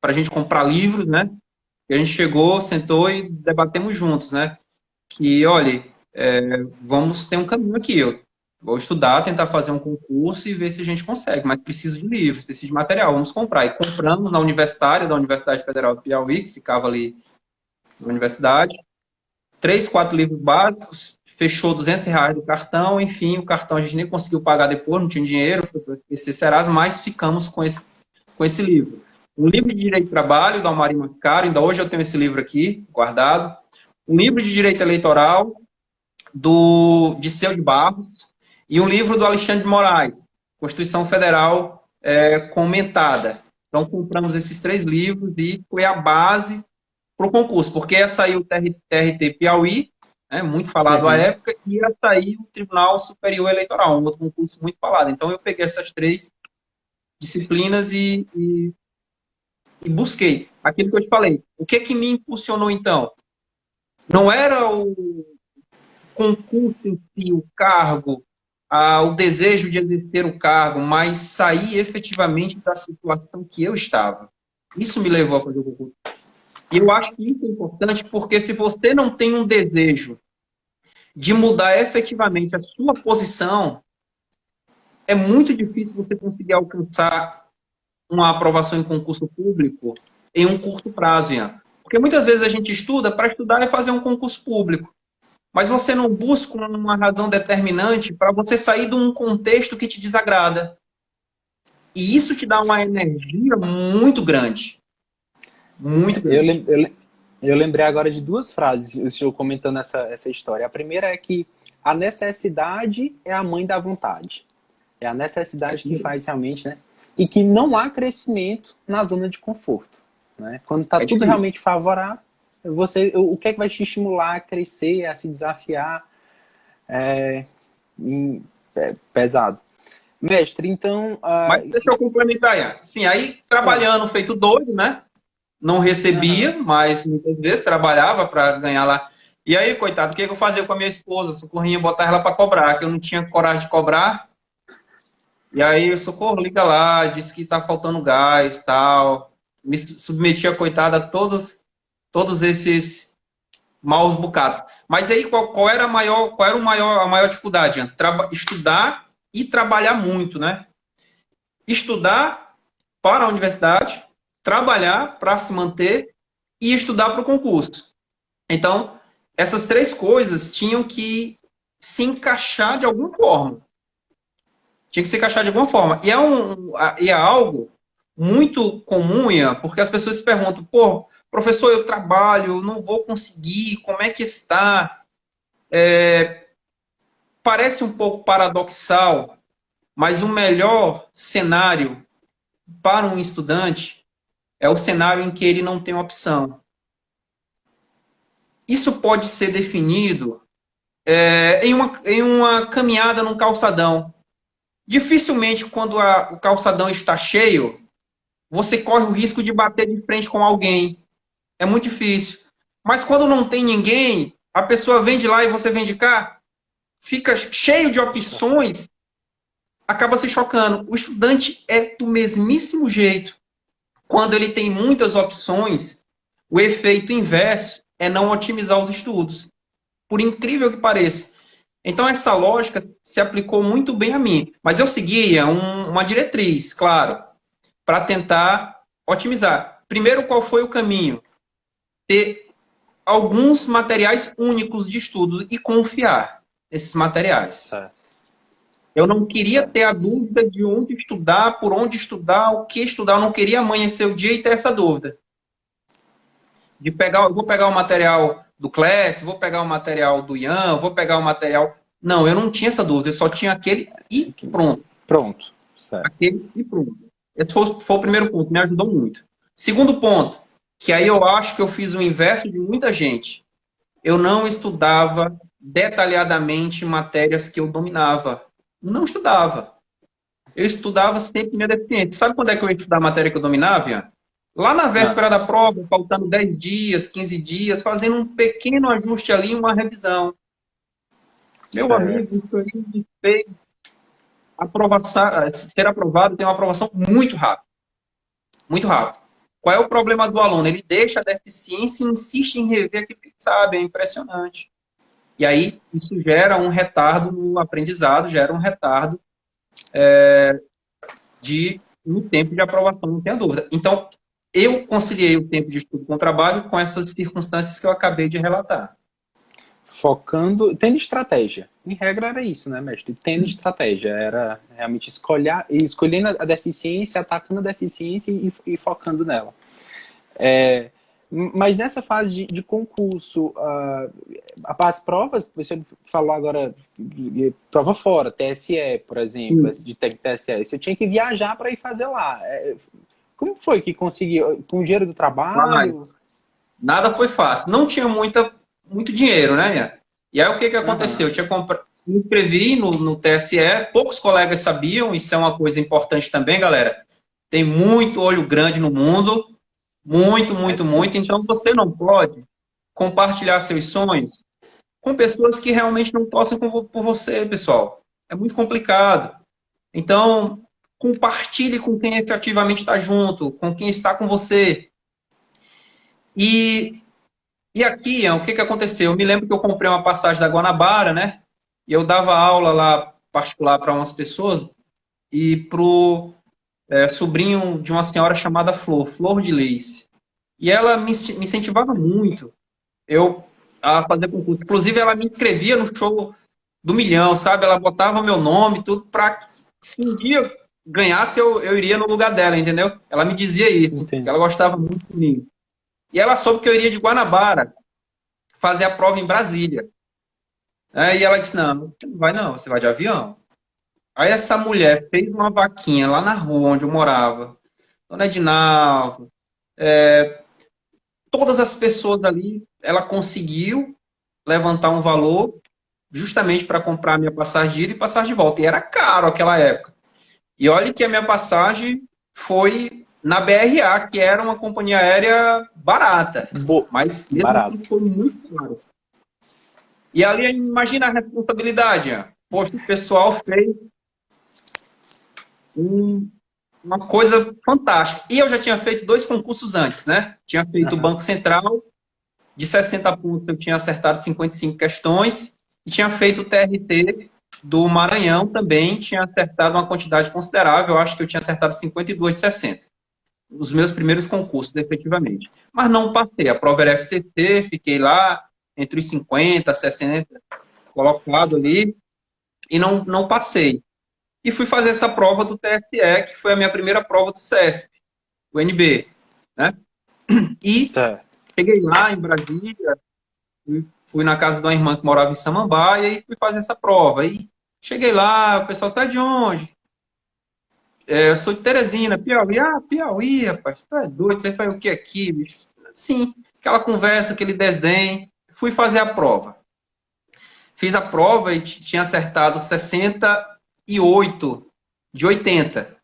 para a gente comprar livros, né? E a gente chegou, sentou e debatemos juntos, né? Que, olha, vamos ter um caminho aqui. Eu vou estudar, tentar fazer um concurso e ver se a gente consegue, mas preciso de livros, preciso de material, vamos comprar. E compramos na universitária da Universidade Federal do Piauí, que ficava ali na universidade, 3, 4 livros básicos, fechou R$ 200 do cartão, enfim, o cartão a gente nem conseguiu pagar depois, não tinha dinheiro, foi para o PC Serasa, mas ficamos com esse livro. Um livro de Direito do Trabalho, da Almari Macaro, ainda hoje eu tenho esse livro aqui, guardado. Um livro de Direito Eleitoral, de Seu de Barros, e um livro do Alexandre de Moraes, Constituição Federal comentada. Então, compramos esses 3 livros e foi a base para o concurso, porque ia sair o TRT Piauí, muito falado à época, e ia sair o Tribunal Superior Eleitoral, um outro concurso muito falado. Então, eu peguei essas 3 disciplinas e busquei aquilo que eu te falei. O que me impulsionou, então? Não era o concurso em si, o cargo, o desejo de exercer o cargo, mas sair efetivamente da situação que eu estava. Isso me levou a fazer o concurso. E eu acho que isso é importante porque se você não tem um desejo de mudar efetivamente a sua posição, é muito difícil você conseguir alcançar uma aprovação em concurso público em um curto prazo, Ian. Porque muitas vezes a gente estuda para estudar e fazer um concurso público. Mas você não busca uma razão determinante para você sair de um contexto que te desagrada. E isso te dá uma energia muito grande. Muito grande. Eu lembrei agora de 2 frases, o senhor comentando essa história. A primeira é que a necessidade é a mãe da vontade. É a necessidade que faz realmente, né? e que não há crescimento na zona de conforto, né? Quando está tudo realmente favorável, o que é que vai te estimular a crescer, a se desafiar? Pesado. Mestre, então... Mas deixa eu complementar, Ian. Sim, aí trabalhando feito doido, né? Não recebia, mas muitas vezes trabalhava para ganhar lá. E aí, coitado, o que eu fazia com a minha esposa? Socorrinha, botar ela para cobrar, que eu não tinha coragem de cobrar. E aí, Socorro, liga lá, disse que tá faltando gás, tal. Me submetia, coitada, a todos esses maus bocados. Mas aí, qual era a maior dificuldade? Estudar e trabalhar muito, né? Estudar para a universidade, trabalhar para se manter e estudar para o concurso. Então, essas três coisas tinham que se encaixar de alguma forma. Tinha que se encaixar de alguma forma. E é algo muito comum, Ian, porque as pessoas se perguntam, pô, professor, eu trabalho, não vou conseguir, como é que está? Parece um pouco paradoxal, mas o melhor cenário para um estudante é o cenário em que ele não tem opção. Isso pode ser definido em uma caminhada num calçadão. Dificilmente, quando o calçadão está cheio, você corre o risco de bater de frente com alguém. É muito difícil. Mas quando não tem ninguém, a pessoa vem de lá e você vem de cá, fica cheio de opções, acaba se chocando. O estudante é do mesmíssimo jeito. Quando ele tem muitas opções, o efeito inverso é não otimizar os estudos. Por incrível que pareça. Então, essa lógica se aplicou muito bem a mim. Mas eu seguia uma diretriz, claro, para tentar otimizar. Primeiro, qual foi o caminho? Ter alguns materiais únicos de estudo e confiar nesses materiais. Certo. Eu não queria ter a dúvida de onde estudar, por onde estudar, o que estudar. Eu não queria amanhecer o dia e ter essa dúvida. Eu vou pegar o material do Class, vou pegar o material do Ian, vou pegar o material... Não, eu não tinha essa dúvida, eu só tinha aquele e pronto. Pronto, certo. Aquele e pronto. Esse foi o primeiro ponto, me ajudou muito. Segundo ponto, que aí eu acho que eu fiz o inverso de muita gente. Eu não estudava detalhadamente matérias que eu dominava. Não estudava. Eu estudava sempre minha deficiência. Sabe quando é que eu ia estudar a matéria que eu dominava, Ian? Lá na véspera da prova, faltando 10 dias, 15 dias, fazendo um pequeno ajuste ali, uma revisão. Meu amigo, isso aí me fez ser aprovado, tem uma aprovação muito rápida. Muito rápido. Qual é o problema do aluno? Ele deixa a deficiência e insiste em rever aquilo que ele sabe, é impressionante. E aí, isso gera um retardo no aprendizado, gera um retardo no tempo de aprovação, não tenha dúvida. Então, eu conciliei o tempo de estudo com o trabalho com essas circunstâncias que eu acabei de relatar. Focando, tendo estratégia. Em regra era isso, né, mestre? Tendo estratégia. Era realmente escolhendo a deficiência, atacando a deficiência e focando nela. Mas nessa fase de concurso, as provas, você falou agora, prova fora, TSE, por exemplo, de TSE, você tinha que viajar para ir fazer lá. Como foi que conseguiu? Com o dinheiro do trabalho? Nada foi fácil. Não tinha muito dinheiro, né, Ian? E aí o que aconteceu? Me inscrevi no TSE, poucos colegas sabiam, isso é uma coisa importante também, galera. Tem muito olho grande no mundo, muito. Então você não pode compartilhar seus sonhos com pessoas que realmente não torcem por você, pessoal. É muito complicado. Então, compartilhe com quem efetivamente está junto, com quem está com você. E aqui, o que aconteceu? Eu me lembro que eu comprei uma passagem da Guanabara, né? E eu dava aula lá particular para umas pessoas e pro sobrinho de uma senhora chamada Flor de Leis. E ela me incentivava muito a fazer concurso. Inclusive, ela me inscrevia no show do Milhão, sabe? Ela botava meu nome, tudo, para se um dia ganhasse, eu iria no lugar dela, entendeu? Ela me dizia isso, que ela gostava muito de mim. E ela soube que eu iria de Guanabara fazer a prova em Brasília. E ela disse, não vai não, você vai de avião. Aí essa mulher fez uma vaquinha lá na rua onde eu morava. Dona Edinalva, todas as pessoas ali, ela conseguiu levantar um valor justamente para comprar a minha passagem de ida e passagem de volta. E era caro aquela época. E olha que a minha passagem foi na BRA, que era uma companhia aérea barata. Mas mesmo Barato. assim foi muito caro. E ali, imagina a responsabilidade. Poxa, o pessoal fez uma coisa fantástica. E eu já tinha feito 2 concursos antes, né? Tinha feito o Banco Central, de 60 pontos eu tinha acertado 55 questões, e tinha feito o TRT do Maranhão também, tinha acertado uma quantidade considerável, eu acho que eu tinha acertado 52 de 60. Os meus primeiros concursos, efetivamente. Mas não passei. A prova era FCC, fiquei lá entre os 50, 60, colocado ali, e não passei. E fui fazer essa prova do TSE, que foi a minha primeira prova do CESP, o NB, né? E Certo. cheguei lá em Brasília, fui na casa de uma irmã que morava em Samambaia e fui fazer essa prova. E cheguei lá, o pessoal tá de onde? Eu sou de Teresina, Piauí. Ah, Piauí, rapaz, tu é doido, vai fazer o que aqui, bicho? Sim, aquela conversa, aquele desdém. Fui fazer a prova. Fiz a prova e tinha acertado 68 de 80.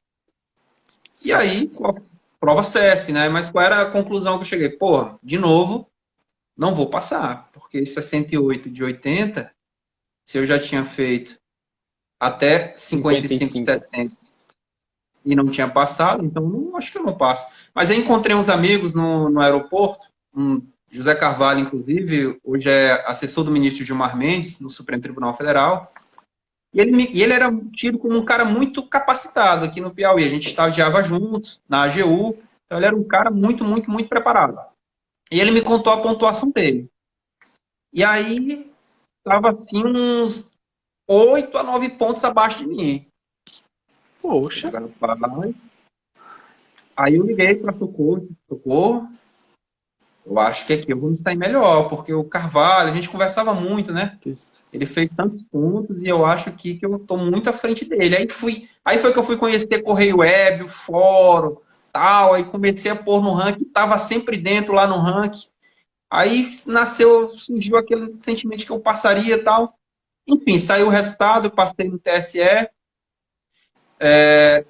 E aí, prova CESP, né? Mas qual era a conclusão que eu cheguei? Porra, de novo, não vou passar, porque 68 de 80, se eu já tinha feito até 55 de 55. 70 e não tinha passado, então não, acho que eu não passo. Mas eu encontrei uns amigos no aeroporto, José Carvalho, inclusive, hoje é assessor do ministro Gilmar Mendes, no Supremo Tribunal Federal, e ele era tido como um cara muito capacitado aqui no Piauí. A gente estagiava juntos na AGU, então ele era um cara muito, muito, muito preparado. E ele me contou a pontuação dele. E aí, estava assim uns 8 a 9 pontos abaixo de mim. Poxa. Aí eu liguei para Socorro, eu acho que aqui eu vou me sair melhor, porque o Carvalho, a gente conversava muito, né? Ele fez tantos pontos e eu acho que eu estou muito à frente dele. Aí foi que eu fui conhecer Correio Web, o fórum, tal, aí comecei a pôr no ranking, estava sempre dentro lá no ranking. Aí surgiu aquele sentimento que eu passaria e tal. Enfim, saiu o resultado, eu passei no TSE,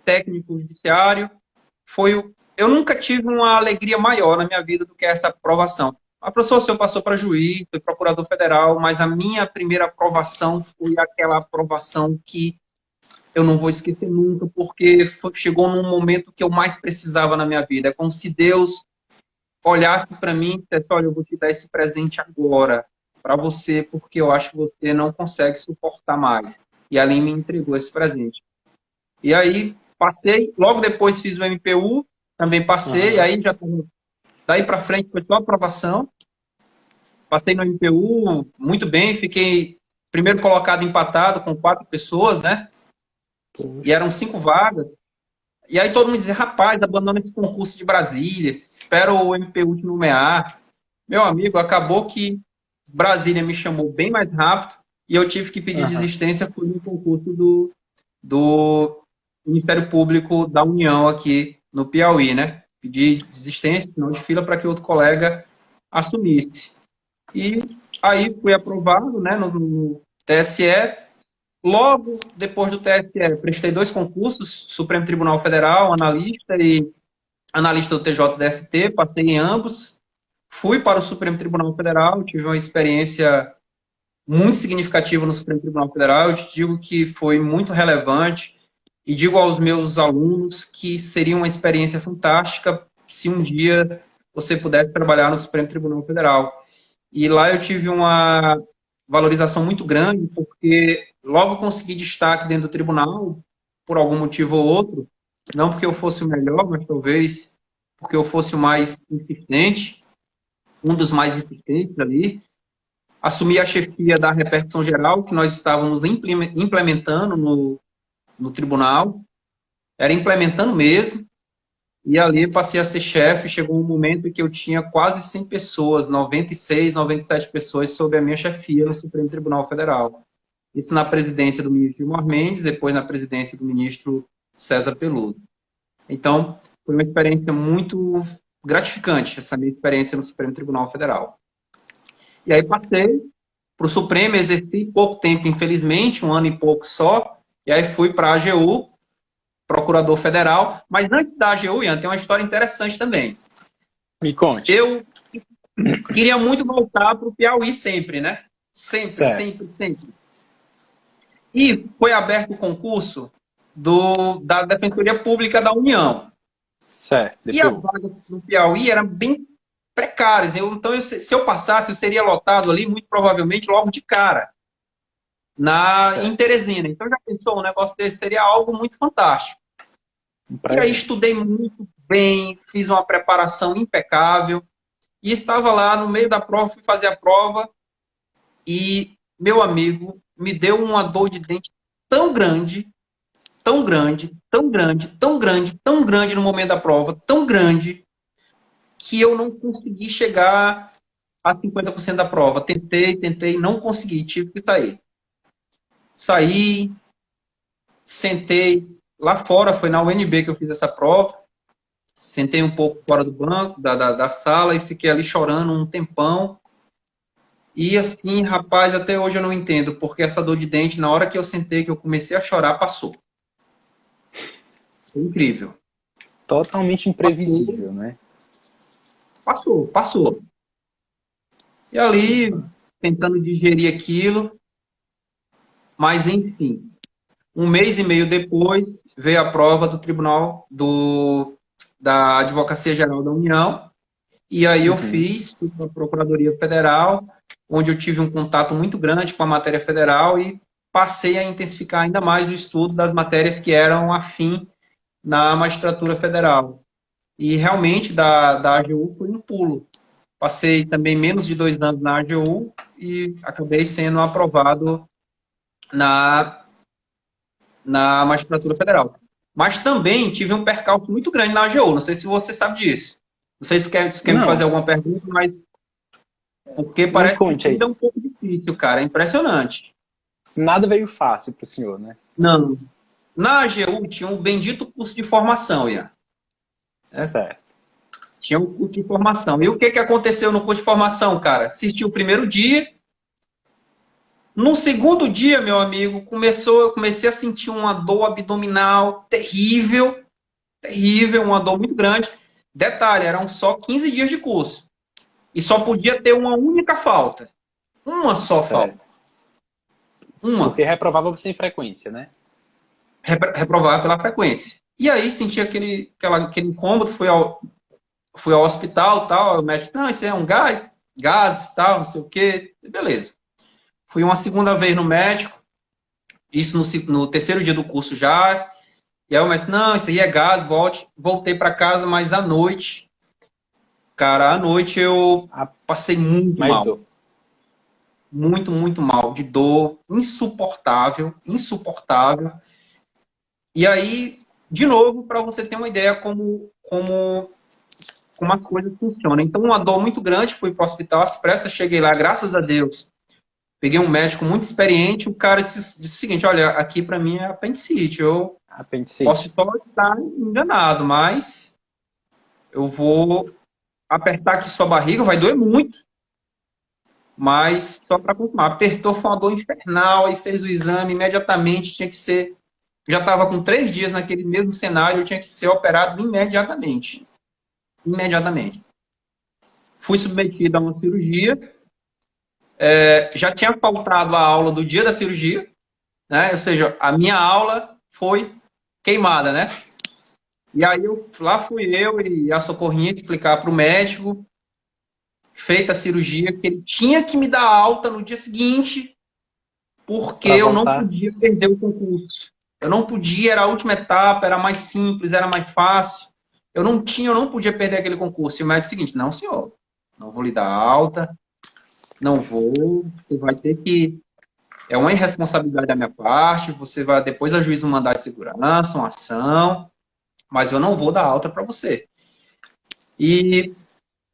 técnico judiciário. Eu nunca tive uma alegria maior na minha vida do que essa aprovação. A professor, o senhor passou para juiz, foi procurador federal, mas a minha primeira aprovação foi aquela aprovação que eu não vou esquecer nunca, porque chegou num momento que eu mais precisava na minha vida. É como se Deus olhasse para mim e dissesse, olha, eu vou te dar esse presente agora para você, porque eu acho que você não consegue suportar mais. E ali me entregou esse presente. E aí passei, logo depois fiz o MPU, também passei, aí já daí para frente foi só aprovação. Passei no MPU muito bem, fiquei primeiro colocado empatado com 4 pessoas, né? E eram 5 vagas. E aí todo mundo dizia, rapaz, abandona esse concurso de Brasília, espera o MPU te nomear. Meu amigo, acabou que Brasília me chamou bem mais rápido e eu tive que pedir desistência por um concurso do Ministério Público da União aqui no Piauí, né? Pedi desistência, não de fila, para que outro colega assumisse. E aí fui aprovado, né, no TSE. Logo depois do TSE, prestei 2 concursos, Supremo Tribunal Federal, analista e analista do TJDFT, passei em ambos. Fui para o Supremo Tribunal Federal, tive uma experiência muito significativa no Supremo Tribunal Federal. Eu te digo que foi muito relevante e digo aos meus alunos que seria uma experiência fantástica se um dia você pudesse trabalhar no Supremo Tribunal Federal. E lá eu tive uma valorização muito grande, porque logo consegui destaque dentro do tribunal, por algum motivo ou outro, não porque eu fosse o melhor, mas talvez porque eu fosse o mais insistente, um dos mais insistentes ali. Assumi a chefia da repercussão geral, que nós estávamos implementando no tribunal, era implementando mesmo, e ali passei a ser chefe. Chegou um momento em que eu tinha quase 100 pessoas, 96, 97 pessoas sob a minha chefia no Supremo Tribunal Federal. Isso na presidência do ministro Gilmar Mendes, depois na presidência do ministro César Peluso. Então, foi uma experiência muito gratificante, essa minha experiência no Supremo Tribunal Federal. E aí passei para o Supremo, exerci pouco tempo, infelizmente, 1 ano e pouco só, e aí fui para a AGU, Procurador Federal. Mas antes da AGU, Ian, tem uma história interessante também. Me conte. Eu queria muito voltar para o Piauí sempre, né? Sempre, certo. sempre, sempre. E foi aberto o concurso da Defensoria Pública da União. Certo. E as vagas no Piauí eram bem precárias. Então, se eu passasse, eu seria lotado ali, muito provavelmente, logo de cara, em Teresina. Então, já pensou, um negócio desse seria algo muito fantástico. E aí, estudei muito bem, fiz uma preparação impecável, e estava lá no meio da prova, fui fazer a prova, e meu amigo me deu uma dor de dente tão grande, tão grande, tão grande, tão grande, tão grande no momento da prova, tão grande, que eu não consegui chegar a 50% da prova. Tentei, não consegui, tive que sair. Saí, sentei lá fora, foi na UNB que eu fiz essa prova, sentei um pouco fora do banco, da sala, e fiquei ali chorando um tempão. E assim, rapaz, até hoje eu não entendo, porque essa dor de dente, na hora que eu sentei, que eu comecei a chorar, passou. Foi incrível. Totalmente imprevisível, né? Passou. E ali, tentando digerir aquilo, mas enfim, 1 mês e meio depois, veio a prova do Tribunal da Advocacia Geral da União, e aí eu fui para a Procuradoria Federal, onde eu tive um contato muito grande com a matéria federal e passei a intensificar ainda mais o estudo das matérias que eram afim na magistratura federal. E realmente, da AGU foi um pulo. Passei também menos de 2 anos na AGU e acabei sendo aprovado na magistratura federal. Mas também tive um percalço muito grande na AGU. Não sei se você sabe disso. Não sei se tu quer me fazer alguma pergunta, mas... Porque parece que ainda é um pouco difícil, cara. É impressionante. Nada veio fácil para o senhor, né? Não. Na AGU tinha um bendito curso de formação, Ian. Certo. Tinha um curso de formação. E o que aconteceu no curso de formação, cara? Assisti o primeiro dia. No segundo dia, meu amigo, eu comecei a sentir uma dor abdominal terrível. Terrível, uma dor muito grande. Detalhe, eram só 15 dias de curso. E só podia ter uma única falta. Uma só falta. Uma. Porque reprovava você em frequência, né? Reprovava pela frequência. E aí senti aquele incômodo, fui ao hospital, tal, o médico disse, não, isso é um gases, tal, não sei o quê. Beleza. Fui uma segunda vez no médico, isso no terceiro dia do curso já, e aí o médico, não, isso aí é gases, voltei para casa, mas à noite, cara, à noite eu passei muito mal. Dor. Muito, muito mal, de dor, insuportável. E aí, de novo, para você ter uma ideia como as coisas funcionam. Então, uma dor muito grande, fui para o hospital às pressas, cheguei lá, graças a Deus. Peguei um médico muito experiente, o cara disse o seguinte, olha, aqui para mim é apendicite, eu posso só estar enganado, mas eu vou apertar aqui sua barriga, vai doer muito, mas só para confirmar, apertou, foi uma dor infernal, aí fez o exame, imediatamente tinha que ser, já estava com 3 dias naquele mesmo cenário, eu tinha que ser operado imediatamente. Fui submetido a uma cirurgia, já tinha faltado a aula do dia da cirurgia, né? Ou seja, a minha aula foi queimada, né? E aí lá fui eu e a socorrinha explicar para o médico, feita a cirurgia, que ele tinha que me dar alta no dia seguinte, porque eu não podia perder o concurso. Eu não podia, era a última etapa, era mais simples, era mais fácil. Eu não podia perder aquele concurso. E o médico disse o seguinte, não, senhor, não vou lhe dar alta, não vou, você vai ter que... É uma irresponsabilidade da minha parte, você vai depois a juízo mandar de segurança, uma ação, mas eu não vou dar alta para você. E,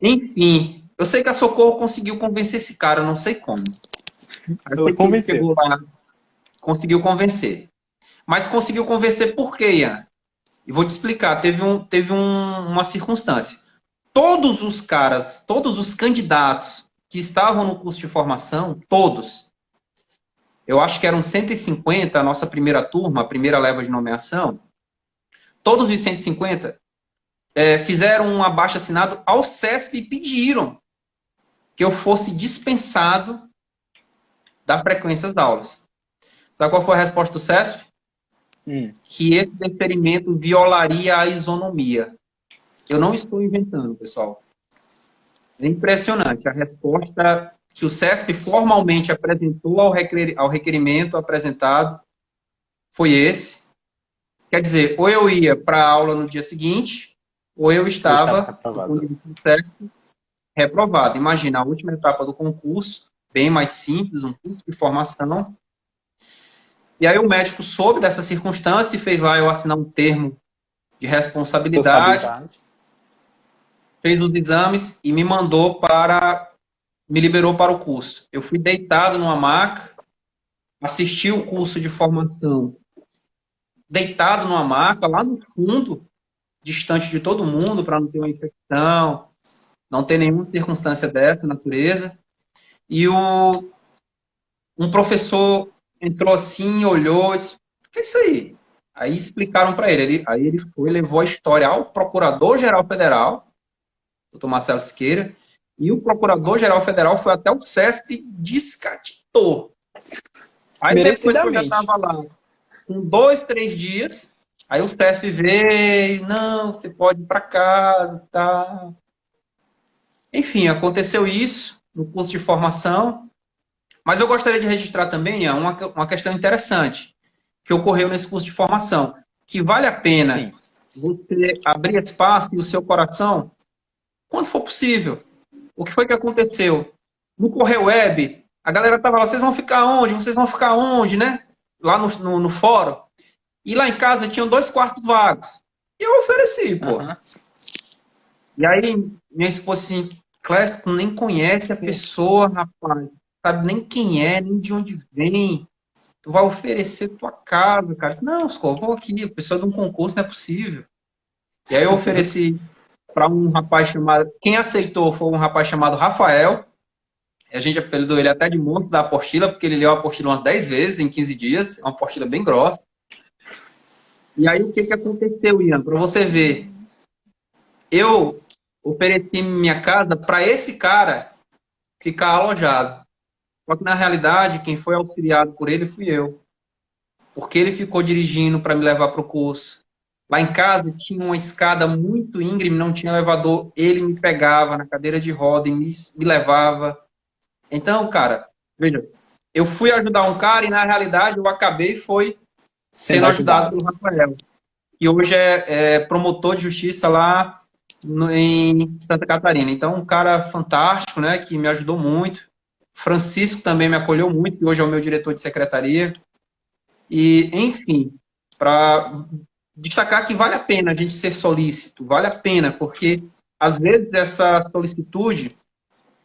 enfim, eu sei que a Socorro conseguiu convencer esse cara, eu não sei como. Ela convenceu. conseguiu convencer. Mas conseguiu convencer por quê, Ian? E vou te explicar. Uma circunstância. Todos os caras, todos os candidatos que estavam no curso de formação, todos, eu acho que eram 150, a nossa primeira turma, a primeira leva de nomeação, todos os 150 fizeram um abaixo-assinado ao CESP e pediram que eu fosse dispensado da frequência das aulas. Sabe qual foi a resposta do CESP? Que esse deferimento violaria a isonomia. Eu não estou inventando, pessoal. É impressionante. A resposta que o CESP formalmente apresentou ao requerimento apresentado foi esse. Quer dizer, ou eu ia para a aula no dia seguinte, ou eu estava reprovado. Imagina, a última etapa do concurso, bem mais simples, um curso de formação. E aí o médico soube dessa circunstância e fez lá eu assinar um termo de responsabilidade. Fez os exames e me liberou para o curso. Eu fui deitado numa maca, assisti o curso de formação deitado numa maca, lá no fundo, distante de todo mundo, para não ter uma infecção, não ter nenhuma circunstância dessa natureza. E um professor entrou assim, olhou, disse, o que é isso aí? Aí explicaram para ele. Aí ele foi, levou a história ao Procurador-Geral Federal, doutor Marcelo Siqueira, e o Procurador-Geral Federal foi até o CESP e descatitou. Aí depois que eu já estava lá, com 2, 3 dias, aí o CESP veio, não, você pode ir para casa, tá. Enfim, aconteceu isso no curso de formação, mas eu gostaria de registrar também uma questão interessante que ocorreu nesse curso de formação, que vale a pena você abrir espaço no seu coração quando for possível. O que foi que aconteceu? No Correio Web, a galera estava lá, vocês vão ficar onde? Vocês vão ficar onde, né? Lá no fórum. E lá em casa tinham 2 quartos vagos. E eu ofereci, pô. E aí, minha esposa assim, Clécio, tu nem conhece a pessoa, rapaz. Sabe nem quem é, nem de onde vem. Tu vai oferecer tua casa, cara. Não, Scott, vou aqui. A pessoa de um concurso não é possível. E aí eu ofereci para um rapaz chamado... Quem aceitou foi um rapaz chamado Rafael. A gente apelidou ele até de monstro da apostila, porque ele leu a apostila umas 10 vezes em 15 dias. É uma apostila bem grossa. E aí o que aconteceu, Ian? Para você ver. Eu ofereci minha casa para esse cara ficar alojado. Só que na realidade, quem foi auxiliado por ele fui eu. Porque ele ficou dirigindo para me levar para o curso. Lá em casa tinha uma escada muito íngreme, não tinha elevador. Ele me pegava na cadeira de roda e me levava. Então, cara, veja, eu fui ajudar um cara e na realidade eu acabei sendo ajudado pelo Rafael. Que hoje é promotor de justiça lá em Santa Catarina. Então, um cara fantástico, né, que me ajudou muito. Francisco também me acolheu muito, que hoje é o meu diretor de secretaria. E, enfim, para destacar que vale a pena a gente ser solícito, vale a pena, porque às vezes essa solicitude,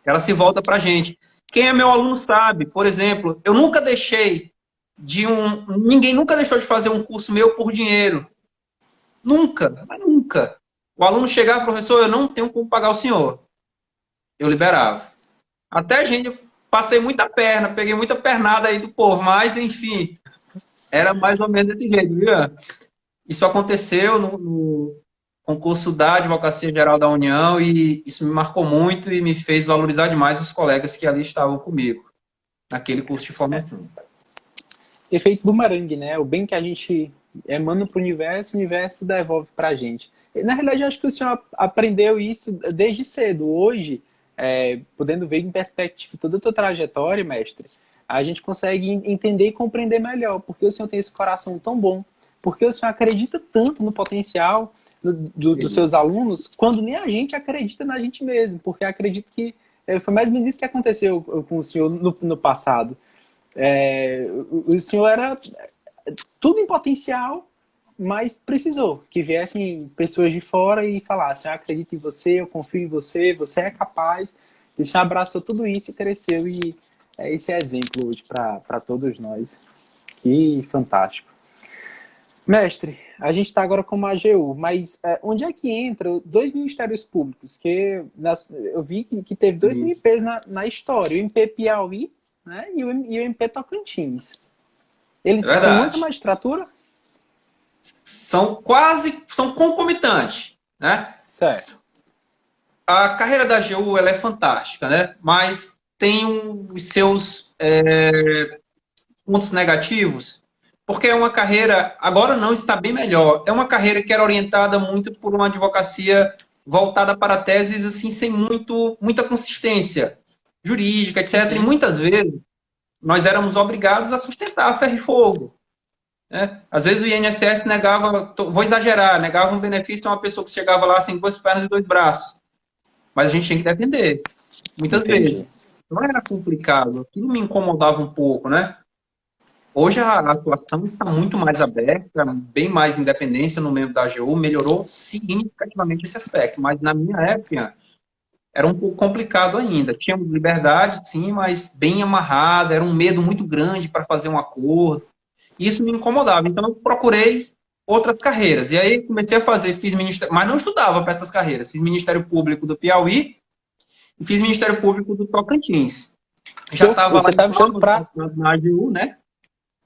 ela se volta para a gente. Quem é meu aluno sabe, por exemplo, eu nunca deixei ninguém nunca deixou de fazer um curso meu por dinheiro. Nunca, mas nunca. O aluno chegava, professor, eu não tenho como pagar o senhor. Eu liberava. Até, gente, passei muita perna, peguei muita pernada aí do povo, mas, enfim, era mais ou menos desse jeito, viu? Isso aconteceu no concurso da Advocacia Geral da União e isso me marcou muito e me fez valorizar demais os colegas que ali estavam comigo, naquele curso de formação. Efeito bumerangue, né? O bem que a gente emana para o universo devolve para a gente. Na realidade, eu acho que o senhor aprendeu isso desde cedo. Hoje, podendo ver em perspectiva toda a tua trajetória, mestre, a gente consegue entender e compreender melhor porque o senhor tem esse coração tão bom, porque o senhor acredita tanto no potencial dos seus alunos, quando nem a gente acredita na gente mesmo, porque acredito que foi mais ou menos isso que aconteceu com o senhor no passado. O senhor era tudo em potencial, mas precisou que viessem pessoas de fora e falassem, eu acredito em você, eu confio em você, você é capaz. E o senhor abraçou tudo isso e cresceu, e é esse exemplo hoje para todos nós, Que fantástico. Mestre, a gente está agora com a AGU, mas onde é que entra dois ministérios públicos? Que eu vi que teve dois MPs na história, o MP Piauí, né, e o MP Tocantins. Eles É são antes verdade. da magistratura? São concomitantes, né? Certo. A carreira da AGU ela é fantástica, né? Mas tem os seus pontos negativos, porque é uma carreira, agora não está bem melhor, é uma carreira que era orientada muito por uma advocacia voltada para teses assim, sem muita consistência jurídica, etc. E muitas vezes nós éramos obrigados a sustentar a ferro e fogo. Né? Às vezes o INSS negava, vou exagerar, negava um benefício a uma pessoa que chegava lá sem duas pernas e dois braços. Mas a gente tinha que defender, muitas vezes. Entendi. Não era complicado, aquilo me incomodava um pouco, né? Hoje a atuação está muito mais aberta, bem mais independência no membro da AGU, melhorou significativamente esse aspecto, mas na minha época era um pouco complicado ainda. Tínhamos liberdade, sim, mas bem amarrada, era um medo muito grande para fazer um acordo. E isso me incomodava, então eu procurei outras carreiras. E aí comecei a fazer, fiz ministério, mas não estudava para essas carreiras. Fiz Ministério Público do Piauí e fiz Ministério Público do Tocantins. Já estava lá Você estava estudando para na AGU, né?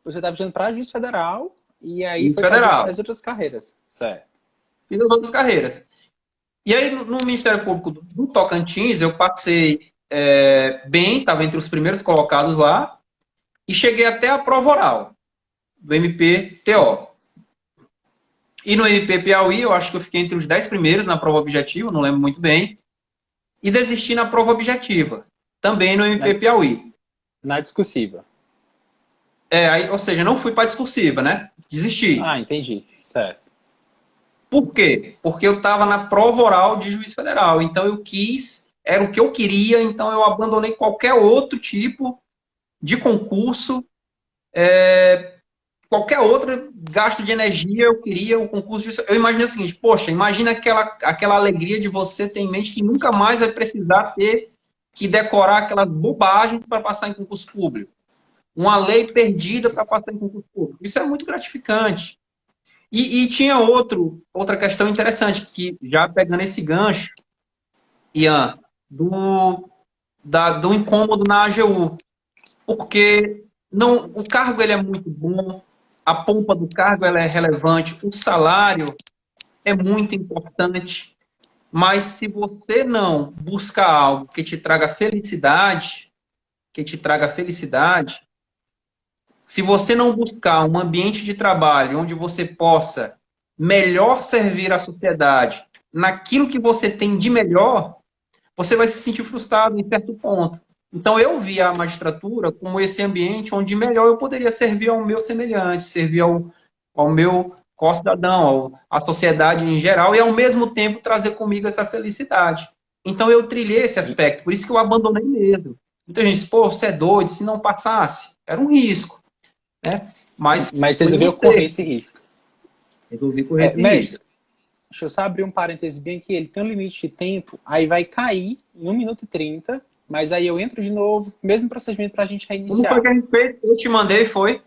Você estava estudando para juiz federal e aí Juiz foi fazer federal. as outras carreiras. Certo. Fiz as outras carreiras. E aí, no Ministério Público do Tocantins, eu passei bem, estava entre os primeiros colocados lá, e cheguei até a prova oral do MP-TO. E no MP Piauí, eu acho que eu fiquei entre os 10 primeiros na prova objetiva, não lembro muito bem, e desisti na prova objetiva, também no MP Piauí. Na discursiva. Ou seja, não fui para a discursiva, né? Desisti. Ah, entendi. Certo. Por quê? Porque eu estava na prova oral de juiz federal. Então eu era o que eu queria, então eu abandonei qualquer outro tipo de concurso, qualquer outro gasto de energia, eu queria o concurso de... Eu imaginei o seguinte, poxa, imagina aquela alegria de você ter em mente que nunca mais vai precisar ter que decorar aquelas bobagens para passar em concurso público. Uma lei perdida para passar em concurso público. Isso é muito gratificante. E tinha outra questão interessante, que já pegando esse gancho, Ian, do incômodo na AGU. Porque o cargo ele é muito bom, a pompa do cargo ela é relevante, o salário é muito importante, mas se você não buscar algo que te traga felicidade, se você não buscar um ambiente de trabalho onde você possa melhor servir a sociedade naquilo que você tem de melhor, você vai se sentir frustrado em certo ponto. Então, eu vi a magistratura como esse ambiente onde melhor eu poderia servir ao meu semelhante, servir ao meu co-cidadão, à sociedade em geral, e ao mesmo tempo trazer comigo essa felicidade. Então, eu trilhei esse aspecto, por isso que eu abandonei mesmo. Muita gente diz, pô, você é doido, se não passasse, era um risco. Né? Mas você resolveu correr esse risco. Resolvi correr esse risco. Deixa eu só abrir um parênteses bem aqui. Ele tem um limite de tempo, aí vai cair em 1 minuto e 30, mas aí eu entro de novo, mesmo procedimento para a gente reiniciar. Como foi que a gente fez? Eu te mandei, foi?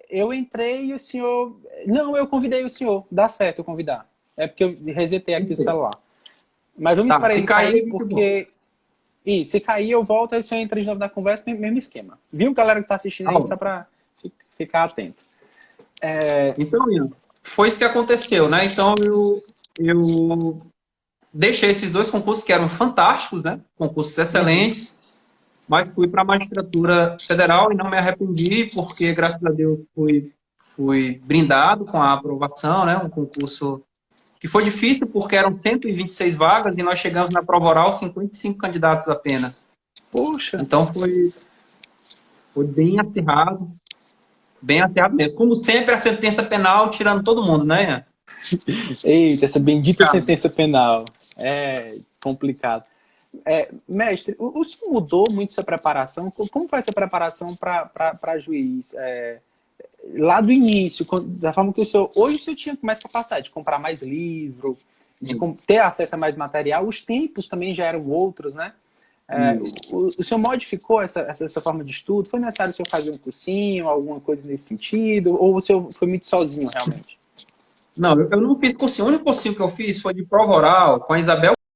Eu entrei e o senhor... Não, eu convidei o senhor. Dá certo eu convidar. É porque eu resetei aqui o celular. Mas vamos esperar ele cair, porque... Isso, se cair eu volto, aí o senhor entra de novo na conversa, mesmo esquema. Viu, galera que está assistindo aí, só para ficar atento. Então, Ian, foi isso que aconteceu, né? Então, eu deixei esses 2 concursos que eram fantásticos, né? Concursos excelentes, mas fui para a magistratura federal e não me arrependi, porque, graças a Deus, fui brindado com a aprovação, né? Um concurso que foi difícil porque eram 126 vagas e nós chegamos na prova oral 55 candidatos apenas. Poxa! Então foi bem acirrado mesmo. Como sempre, a sentença penal tirando todo mundo, né, Ian? Eita, essa bendita sentença penal. É complicado. Mestre, o senhor mudou muito sua preparação? Como foi essa preparação para juiz? Lá do início, da forma que hoje o senhor tinha mais capacidade de comprar mais livro, de ter acesso a mais material, os tempos também já eram outros, né? O senhor modificou essa sua forma de estudo? Foi necessário o senhor fazer um cursinho, alguma coisa nesse sentido? Ou o senhor foi muito sozinho, realmente? Não, eu não fiz cursinho. O único cursinho que eu fiz foi de prova oral com a Isabel